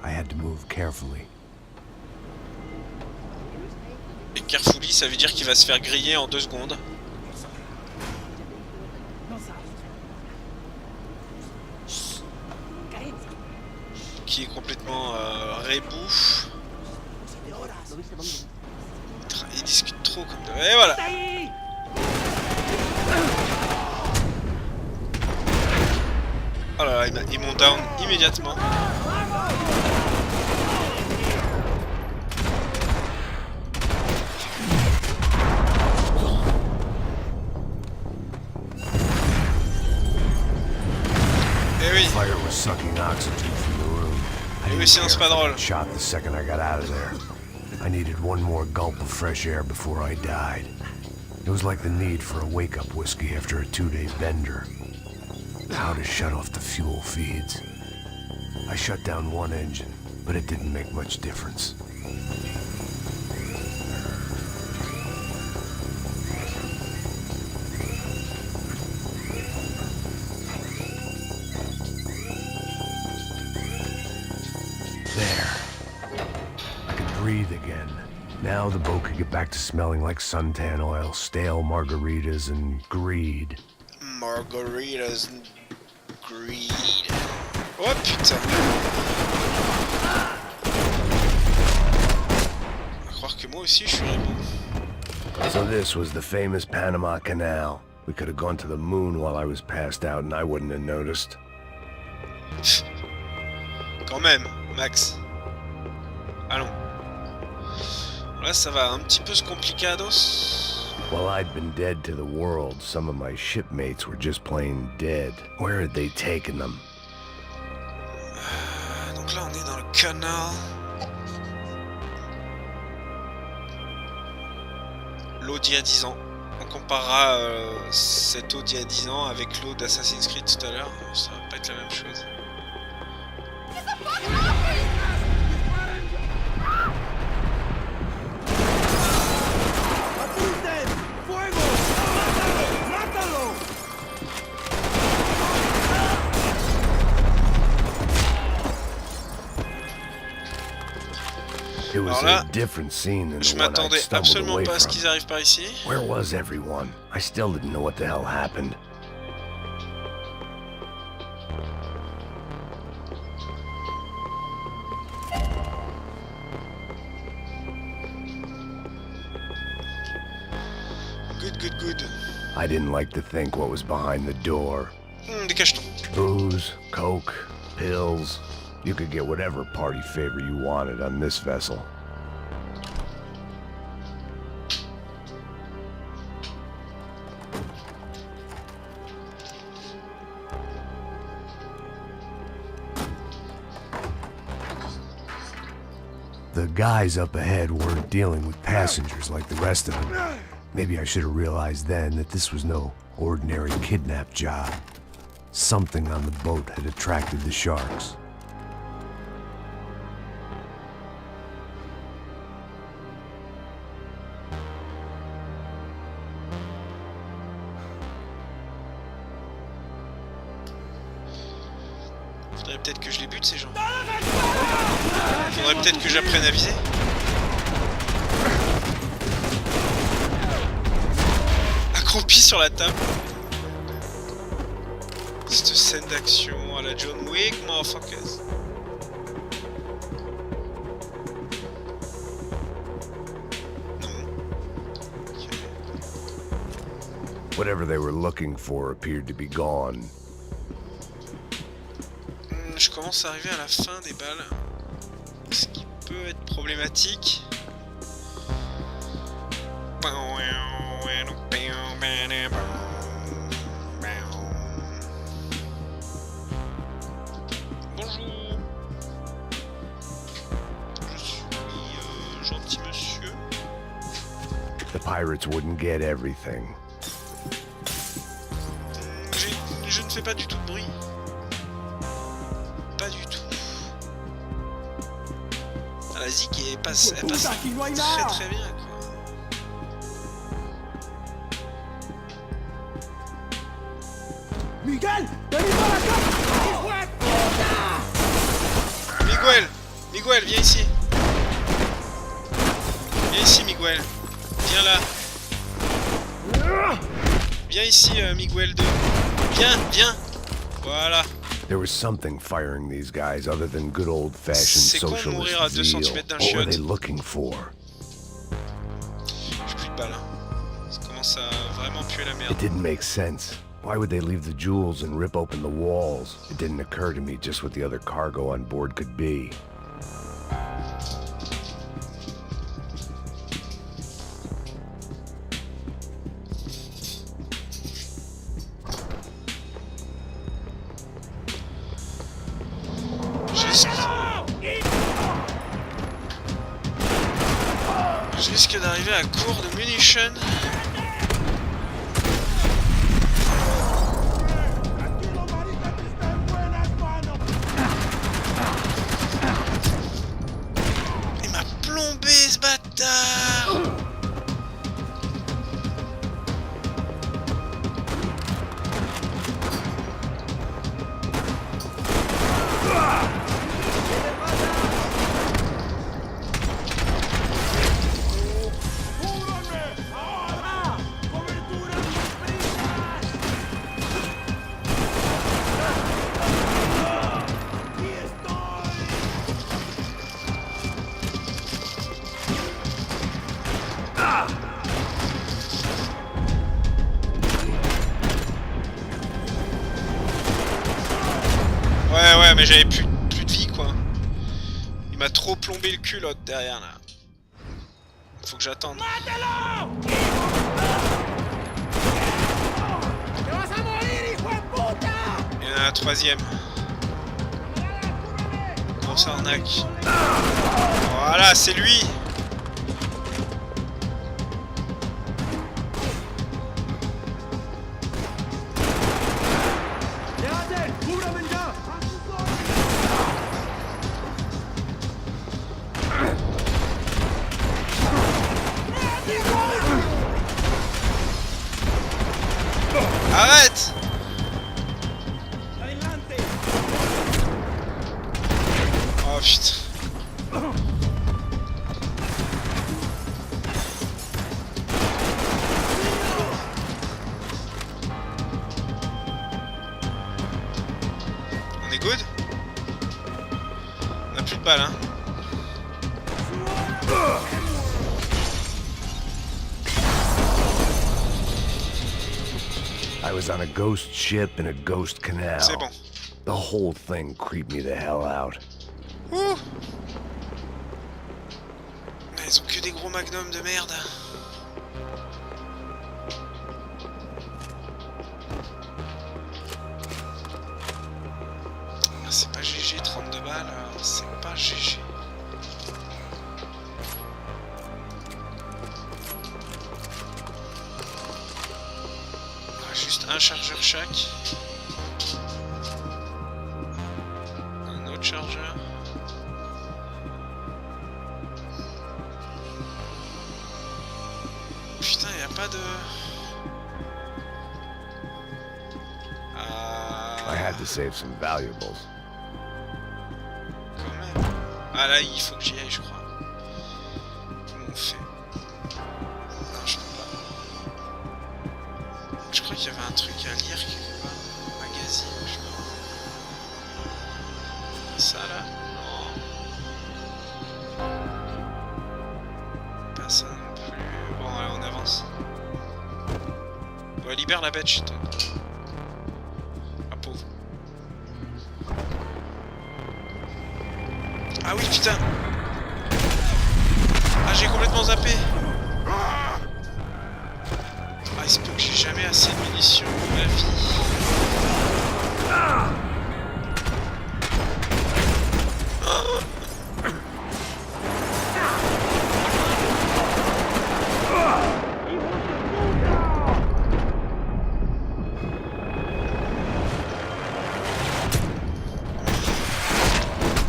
I had to move carefully. Et carefully, ça veut dire qu'il va se faire griller en 2 secondes. Qui est complètement rébou. Il discute trop comme de... Et voilà. Oh là là, ils m'ont down immédiatement. Eh oui. Fire was sucking oxygen from the room. Eh oui, sinon c'est pas drôle. Shot the second I got out of there. I needed one more gulp of fresh air before I died. It was like the need for a wake-up whiskey after a 2-day bender. How to shut off the fuel feeds. I shut down one engine, but it didn't make much difference. Breathe again. Now the boat could get back to smelling like suntan oil, stale margaritas, and greed. Margaritas and greed. Oh putain! On va croire que moi aussi je suis rebou. So this was the famous Panama Canal. We could have gone to the moon while I was passed out and I wouldn't have noticed. Quand même, Max. Allons. Là, ça va un petit peu se complicados. While I'd been dead to the world, some of my shipmates were just plain dead. Where had they taken them? Donc là, on est dans le canal. L'eau d'il y a 10 ans. On comparera cette eau d'il y a 10 ans avec l'eau d'Assassin's Creed tout à l'heure. Ça va pas être la même chose. It was a different scene than the one I'd stumbled away from. Qu'ils arrivent par ici. Where was everyone? I still didn't know what the hell happened. Good. I didn't like to think what was behind the door. Des cachetons. Booze, coke, pills. You could get whatever party favor you wanted on this vessel. The guys up ahead weren't dealing with passengers like the rest of them. Maybe I should have realized then that this was no ordinary kidnap job. Something on the boat had attracted the sharks. Faudrait peut-être que je les bute ces gens. Faudrait peut-être que j'apprenne à viser. Accroupi sur la table. Cette scène d'action à la John Wick, motherfuckers. Whatever they were looking for appeared to be gone. Je commence à arriver à la fin des balles. Ce qui peut être problématique. Bonjour. Je suis gentil monsieur. The pirates wouldn't get everything. Je ne fais pas du tout de bruit. Pas du tout. Ah, la zik elle passe très très bien quoi. Miguel, vení para acá. ¡Hijo de puta! Miguel, viens ici. Viens ici, Miguel. Viens là. Viens ici, Miguel 2. Viens. Voilà. There was something firing these guys other than good old-fashioned socialist zeal. What were they looking for? J'ai plus de balles. Ça commence à vraiment puer la merde. It didn't make sense. Why would they leave the jewels and rip open the walls? It didn't occur to me just what the other cargo on board could be. Je risque d'arriver à court de munitions. Il m'a plombé ce bâtard. Ouais, mais j'avais plus de vie quoi. Il m'a trop plombé le cul l'autre derrière là. Faut que j'attende. Il y en a un troisième. Grosse arnaque. Voilà, c'est lui. Arrête! Oh putain. On est good? On a plus de balles hein. I was on a ghost ship in a ghost canal. C'est bon. The whole thing creeped me the hell out. Ouh. Ils ont que des gros magnums de merde. Ah, c'est pas GG 32 balles, c'est pas GG. Juste un chargeur chaque. Un autre chargeur. Putain, y a pas de... I had to save some valuables. Ah là, il faut que j'y aille, je crois. Comment on fait? Non, je peux pas. Je crois qu'il y avait un truc à lire quelque part. Un magazine, je sais pas. Ça là? Non. Pas ça non plus. Bon, allez, on avance. Ouais, libère la bête, chez toi. Ah, pauvre. Ah oui, putain! Ah, j'ai complètement zappé! Ah, il se peut que j'ai jamais assez de munitions dans ma vie.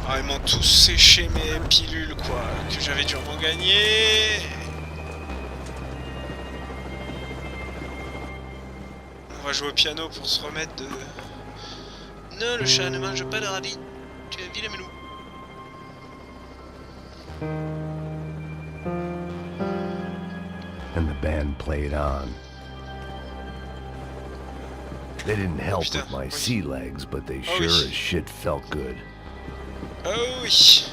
Ah, ils m'ont tous séché mes pilules, quoi, que j'avais durement gagné. On va jouer au piano pour se remettre de... Non, le chat ne mange pas de radis. Tu es un vilain melou. And the band played on. They didn't help with my sea legs, but they sure as shit felt good. Oh oui.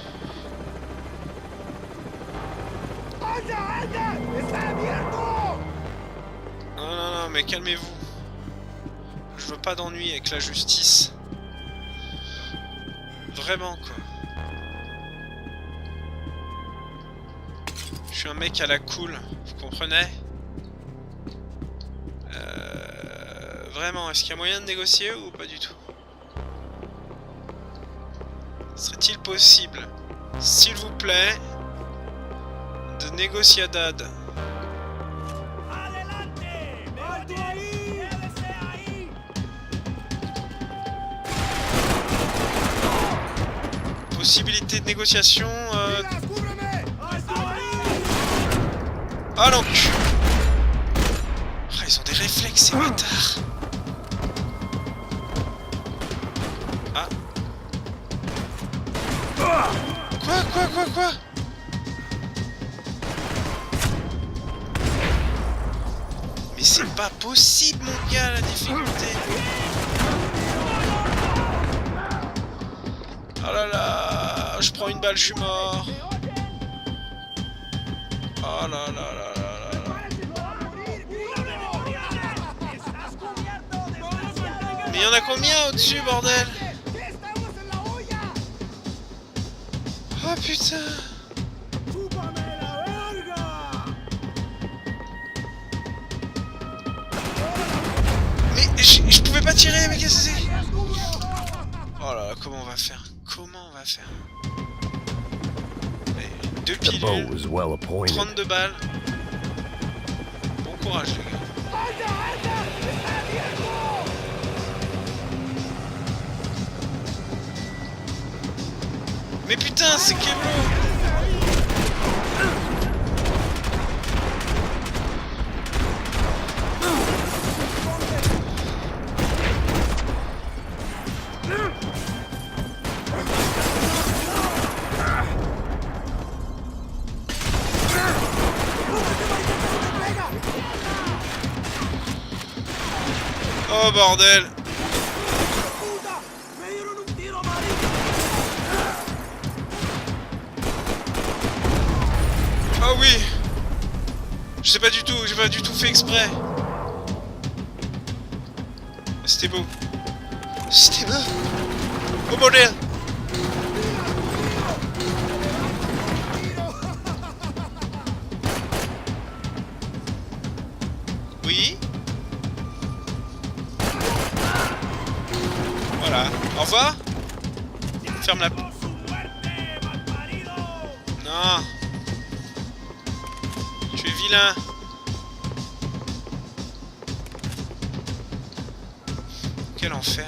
Non, non, non, mais calmez-vous. Je veux pas d'ennui avec la justice. Vraiment, quoi. Je suis un mec à la cool, vous comprenez? Vraiment, est-ce qu'il y a moyen de négocier ou pas du tout? Serait-il possible, s'il vous plaît, de négocier à dad? Possibilité de négociation Ah non. Ah, ils ont des réflexes, ces bâtards. Ah. Quoi? Mais c'est pas possible, mon gars, la difficulté. Oh là là, je prends une balle, je suis mort. Oh là là là là là là. Mais il y en a combien au-dessus, bordel? Oh putain. Mais je pouvais pas tirer, mais qu'est-ce que c'est? Oh là là, comment on va faire? Comment on va faire? Allez, 2 pilules, 32 balles. Bon courage, les gars. Mais putain, c'est Keblo! Oh bordel! Ah oui! Je sais pas du tout, j'ai pas du tout fait exprès. C'était beau. C'était beau. Oh bordel! Oui? Voilà. Au revoir. Ferme la... Non. Tu es vilain. Quel enfer.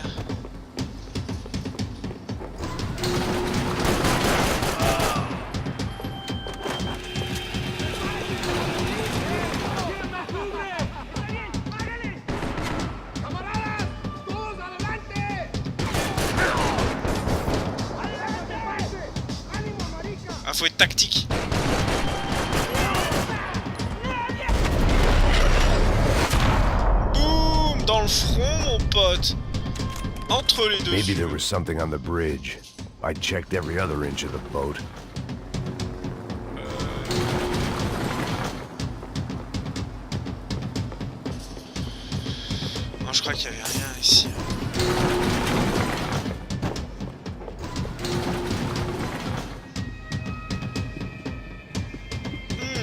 faut être tactique. Boum, dans le front, mon pote. Entre les deux. Maybe there was something on the bridge. I checked every other inch of the boat. Non, je crois qu'il y avait rien ici.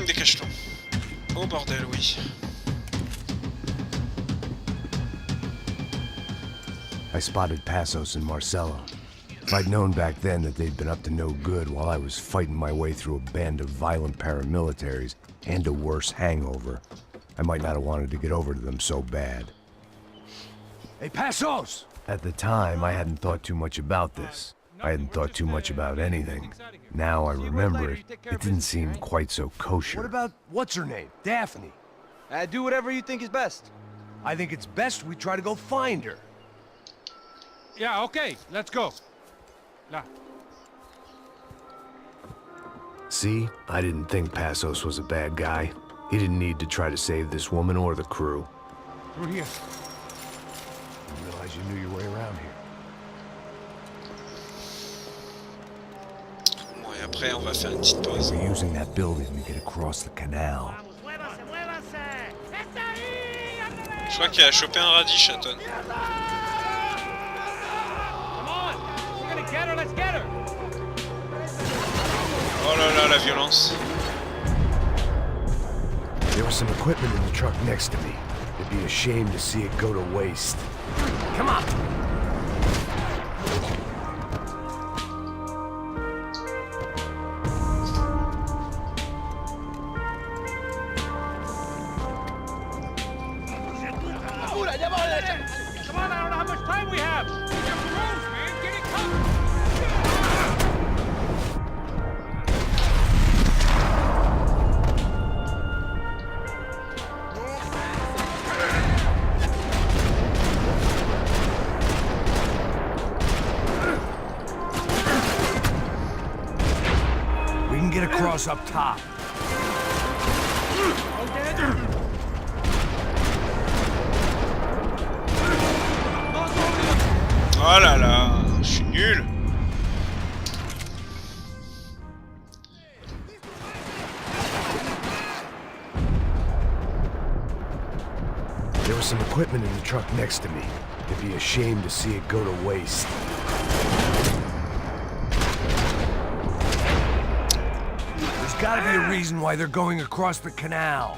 Des cachetons. Oh bordel, oui. I spotted Passos and Marcelo. If I'd known back then that they'd been up to no good while I was fighting my way through a band of violent paramilitaries and a worse hangover, I might not have wanted to get over to them so bad. Hey, Passos! At the time, I hadn't thought too much about this. I hadn't thought too much about anything. Now I remember it, it didn't seem quite so kosher. What about, what's her name? Daphne? Do whatever you think is best. I think it's best we try to go find her. Yeah, okay, let's go. Nah. See? I didn't think Passos was a bad guy. He didn't need to try to save this woman or the crew. Through here. Didn't realize you knew your way around here. Bon, et après, on va faire une petite pause. We're using that building to get across the canal. Je crois qu'il a chopé un radis, Aton. Oh là là, la violence. There was some equipment in the truck next to me. It'd be a shame to see it go to waste. Come on! Come on, I don't know how much time we have. Get your clothes, man. Get it covered. We can get across up top. Oh là là, je suis nul. There was some equipment in the truck next to me. It'd be a shame to see it go to waste. There's gotta be a reason why they're going across the canal.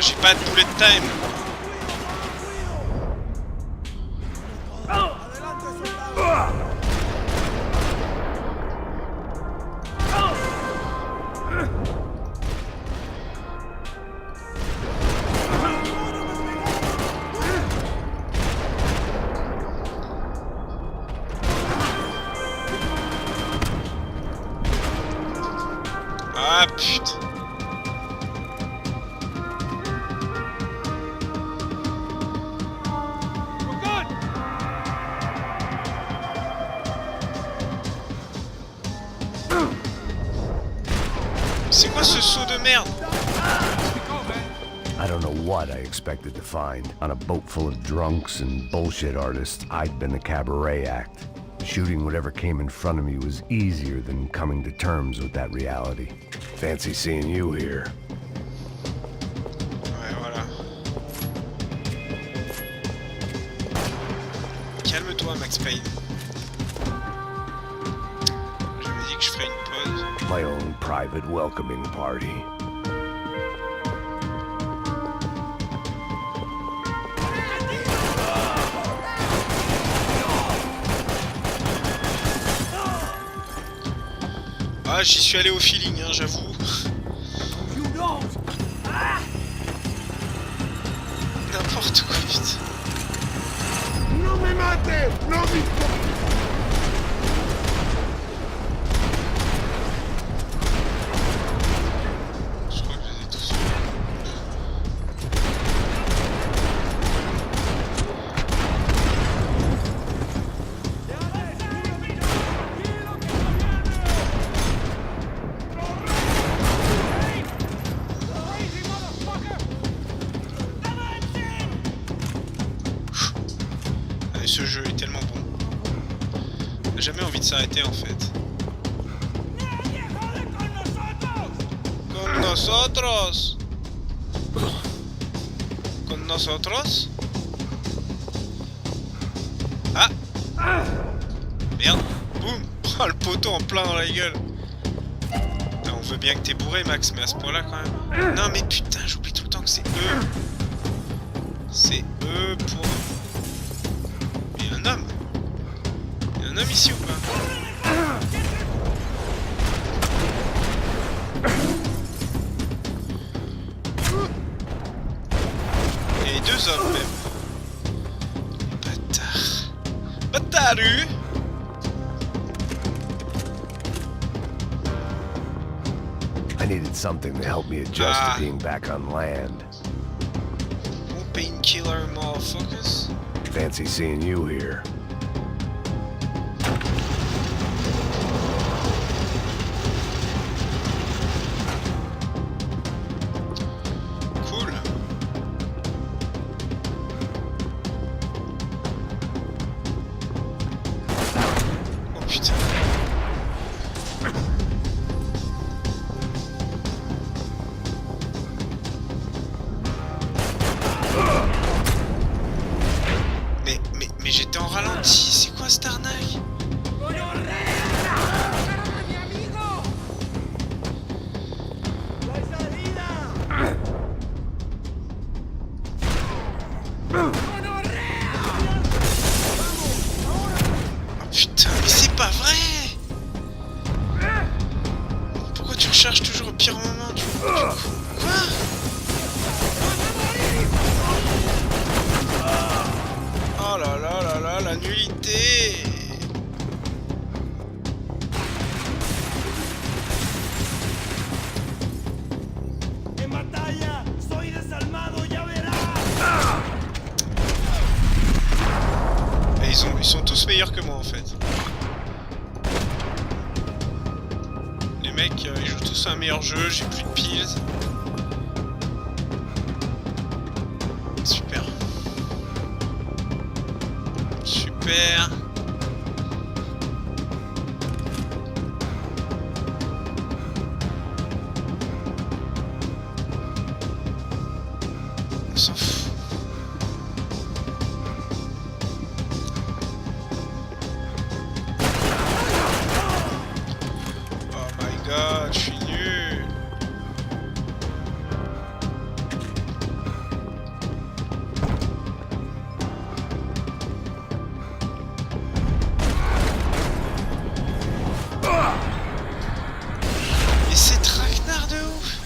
J'ai pas de bullet time. Ah putain. C'est quoi ce saut de merde? I don't know what I expected to find. On a boat full of drunks and bullshit artists, I'd been the cabaret act. Shooting whatever came in front of me was easier than coming to terms with that reality. Fancy seeing you here. Ouais, voilà. Calme-toi, Max Payne. J'avais dit que je ferais une pause. My own private welcoming party. Ah, j'y suis allé au feeling, hein, j'avoue. N'importe quoi, putain. Non me mate! Non mi... Je crois que je les ai tous. Ce jeu est tellement bon. J'ai jamais envie de s'arrêter en fait. Con nosotros. Con nosotros. Ah. Merde. Boum. Oh, le poteau en plein dans la gueule. Putain, on veut bien que t'es bourré Max, mais à ce point là quand même. Non mais putain, j'oublie tout le temps que c'est eux. C'est eux pour... Un homme. Il y a un homme ici ou pas? Il y a deux hommes même. Bâtard. Bâtardu. I needed something to help me adjust to being back on land. More painkiller, motherfuckers. Fancy seeing you here. Cool. Oh putain. Mais j'étais en ralenti, c'est quoi cette arnaque? Oh putain, mais c'est pas vrai! Pourquoi tu recharges toujours au pire moment? Quoi? Oh là là là là, la nullité! Et ils sont tous meilleurs que moi en fait. Les mecs, ils jouent tous à un meilleur jeu, j'ai plus de piles. Super. Super. On s'en fout. Oh my god, je suis nul. Mais c'est traquenard de ouf.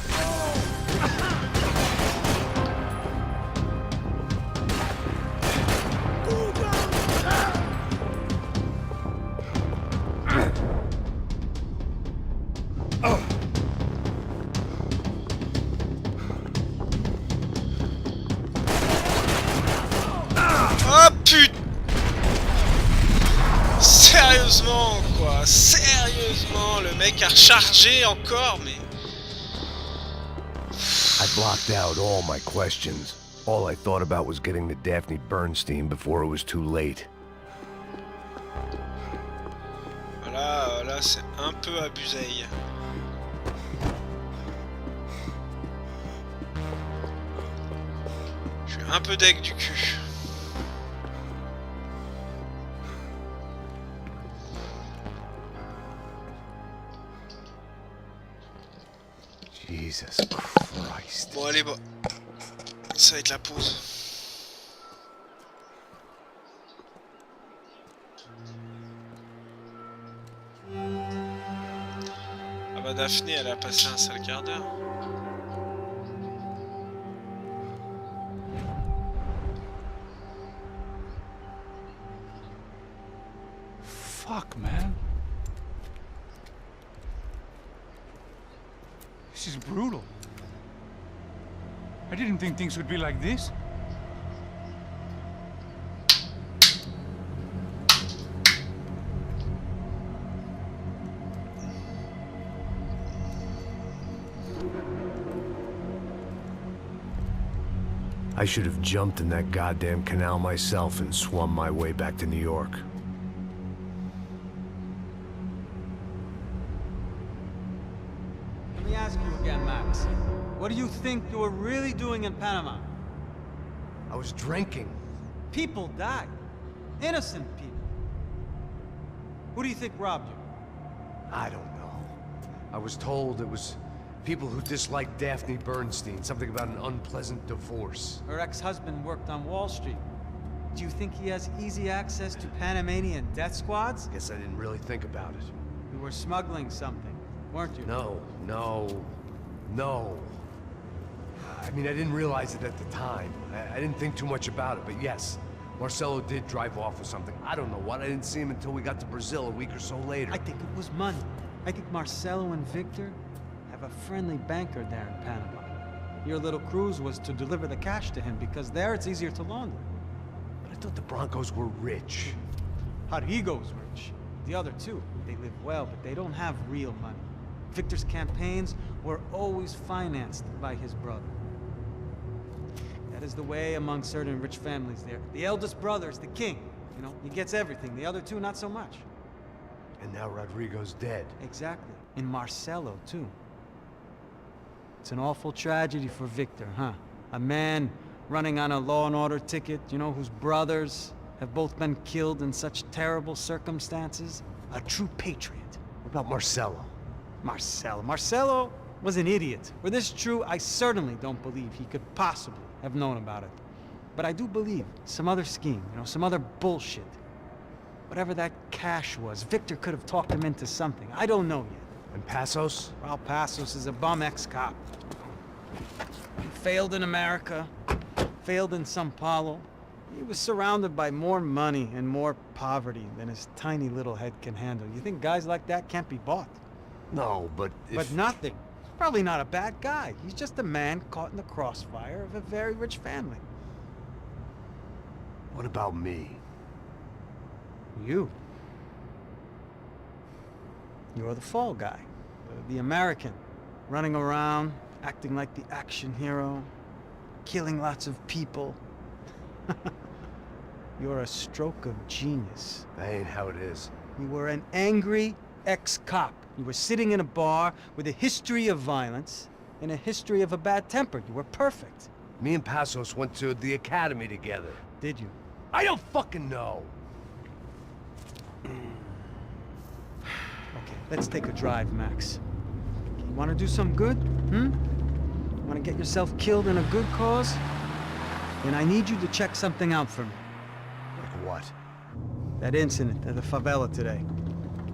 Oh putain! Sérieusement quoi, sérieusement, le mec a rechargé encore, mais... I blocked out all my questions. All I thought about was getting to Daphne Bernstein before it was too late. Voilà, là c'est un peu abusé. Je suis un peu deg du cul. Jesus Christ. Bon, allez, bon. Ça va être la pause. Ah bah Daphné, elle a passé un sale quart d'heure. Fuck, man. This is brutal. I didn't think things would be like this. I should have jumped in that goddamn canal myself and swum my way back to New York. Let me ask you again, Max. What do you think you were really doing in Panama? I was drinking. People died. Innocent people. Who do you think robbed you? I don't know. I was told it was people who disliked Daphne Bernstein, something about an unpleasant divorce. Her ex-husband worked on Wall Street. Do you think he has easy access to Panamanian death squads? Guess I didn't really think about it. You were smuggling something, weren't you? No. I mean, I didn't realize it at the time. I didn't think too much about it, but yes, Marcelo did drive off with something. I don't know what. I didn't see him until we got to Brazil a week or so later. I think it was money. I think Marcelo and Victor have a friendly banker there in Panama. Your little cruise was to deliver the cash to him because there it's easier to launder. But I thought the Broncos were rich. Rodrigo's rich. The other two, they live well, but they don't have real money. Victor's campaigns were always financed by his brother. That is the way among certain rich families there. The eldest brother is the king. You know, he gets everything. The other two, not so much. And now Rodrigo's dead. Exactly. And Marcelo, too. It's an awful tragedy for Victor, huh? A man running on a law and order ticket, you know, whose brothers have both been killed in such terrible circumstances. A true patriot. What about Marcelo? Marcelo was an idiot. Were this true, I certainly don't believe he could possibly have known about it. But I do believe some other scheme, you know, some other bullshit. Whatever that cash was, Victor could have talked him into something. I don't know yet. And Passos? Well, Passos is a bum ex-cop. He failed in America, failed in Sao Paulo. He was surrounded by more money and more poverty than his tiny little head can handle. You think guys like that can't be bought? No, but if... But nothing. Probably not a bad guy. He's just a man caught in the crossfire of a very rich family. What about me? You. You're the fall guy. The American. Running around, acting like the action hero. Killing lots of people. You're a stroke of genius. That ain't how it is. You were an angry ex-cop. You were sitting in a bar with a history of violence and a history of a bad temper. You were perfect. Me and Passos went to the academy together. Did you? I don't fucking know. Okay, let's take a drive, Max. You want to do some good? Want to get yourself killed in a good cause? Then I need you to check something out for me. Like what? That incident at the favela today.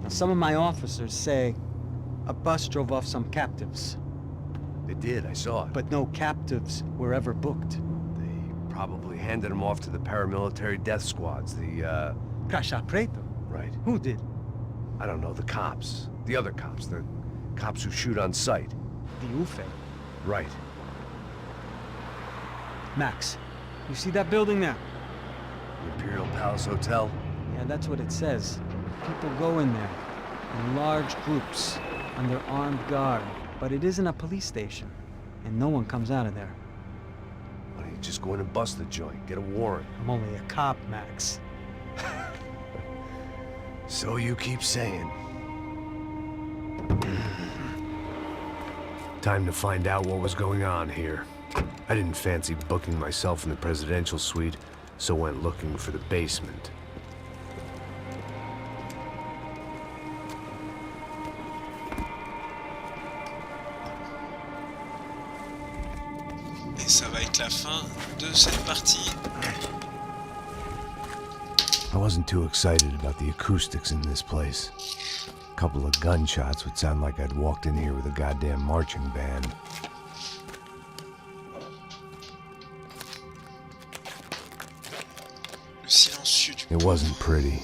Now, some of my officers say a bus drove off some captives. They did, I saw it. But no captives were ever booked. They probably handed them off to the paramilitary death squads, the, Caixa Preto? Right. Who did? I don't know, the cops. The other cops, the cops who shoot on sight. The UFE? Right. Max, you see that building there? The Imperial Palace Hotel? Yeah, that's what it says. People go in there, in large groups, under armed guard. But it isn't a police station, and no one comes out of there. Why don't you just go in and bust the joint, get a warrant? I'm only a cop, Max. So you keep saying. Time to find out what was going on here. I didn't fancy booking myself in the presidential suite, so went looking for the basement. ça va être la fin de cette partie. I wasn't too excited about the acoustics in this place. A couple of gunshots would sound like I'd walked in here with a goddamn marching band. Le silencieux du... It wasn't pretty,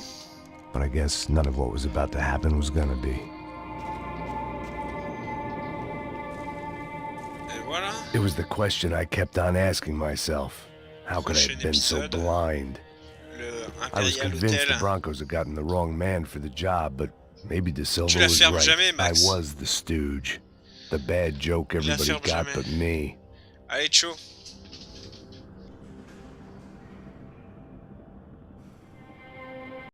but I guess none of what was about to happen was gonna be. Et voilà. It was the question I kept on asking myself. How could I have been so blind? I was convinced the Broncos had gotten the wrong man for the job, but maybe De Silva was right. Jamais, I was the stooge. The bad joke everybody got but me. Allez, ciao.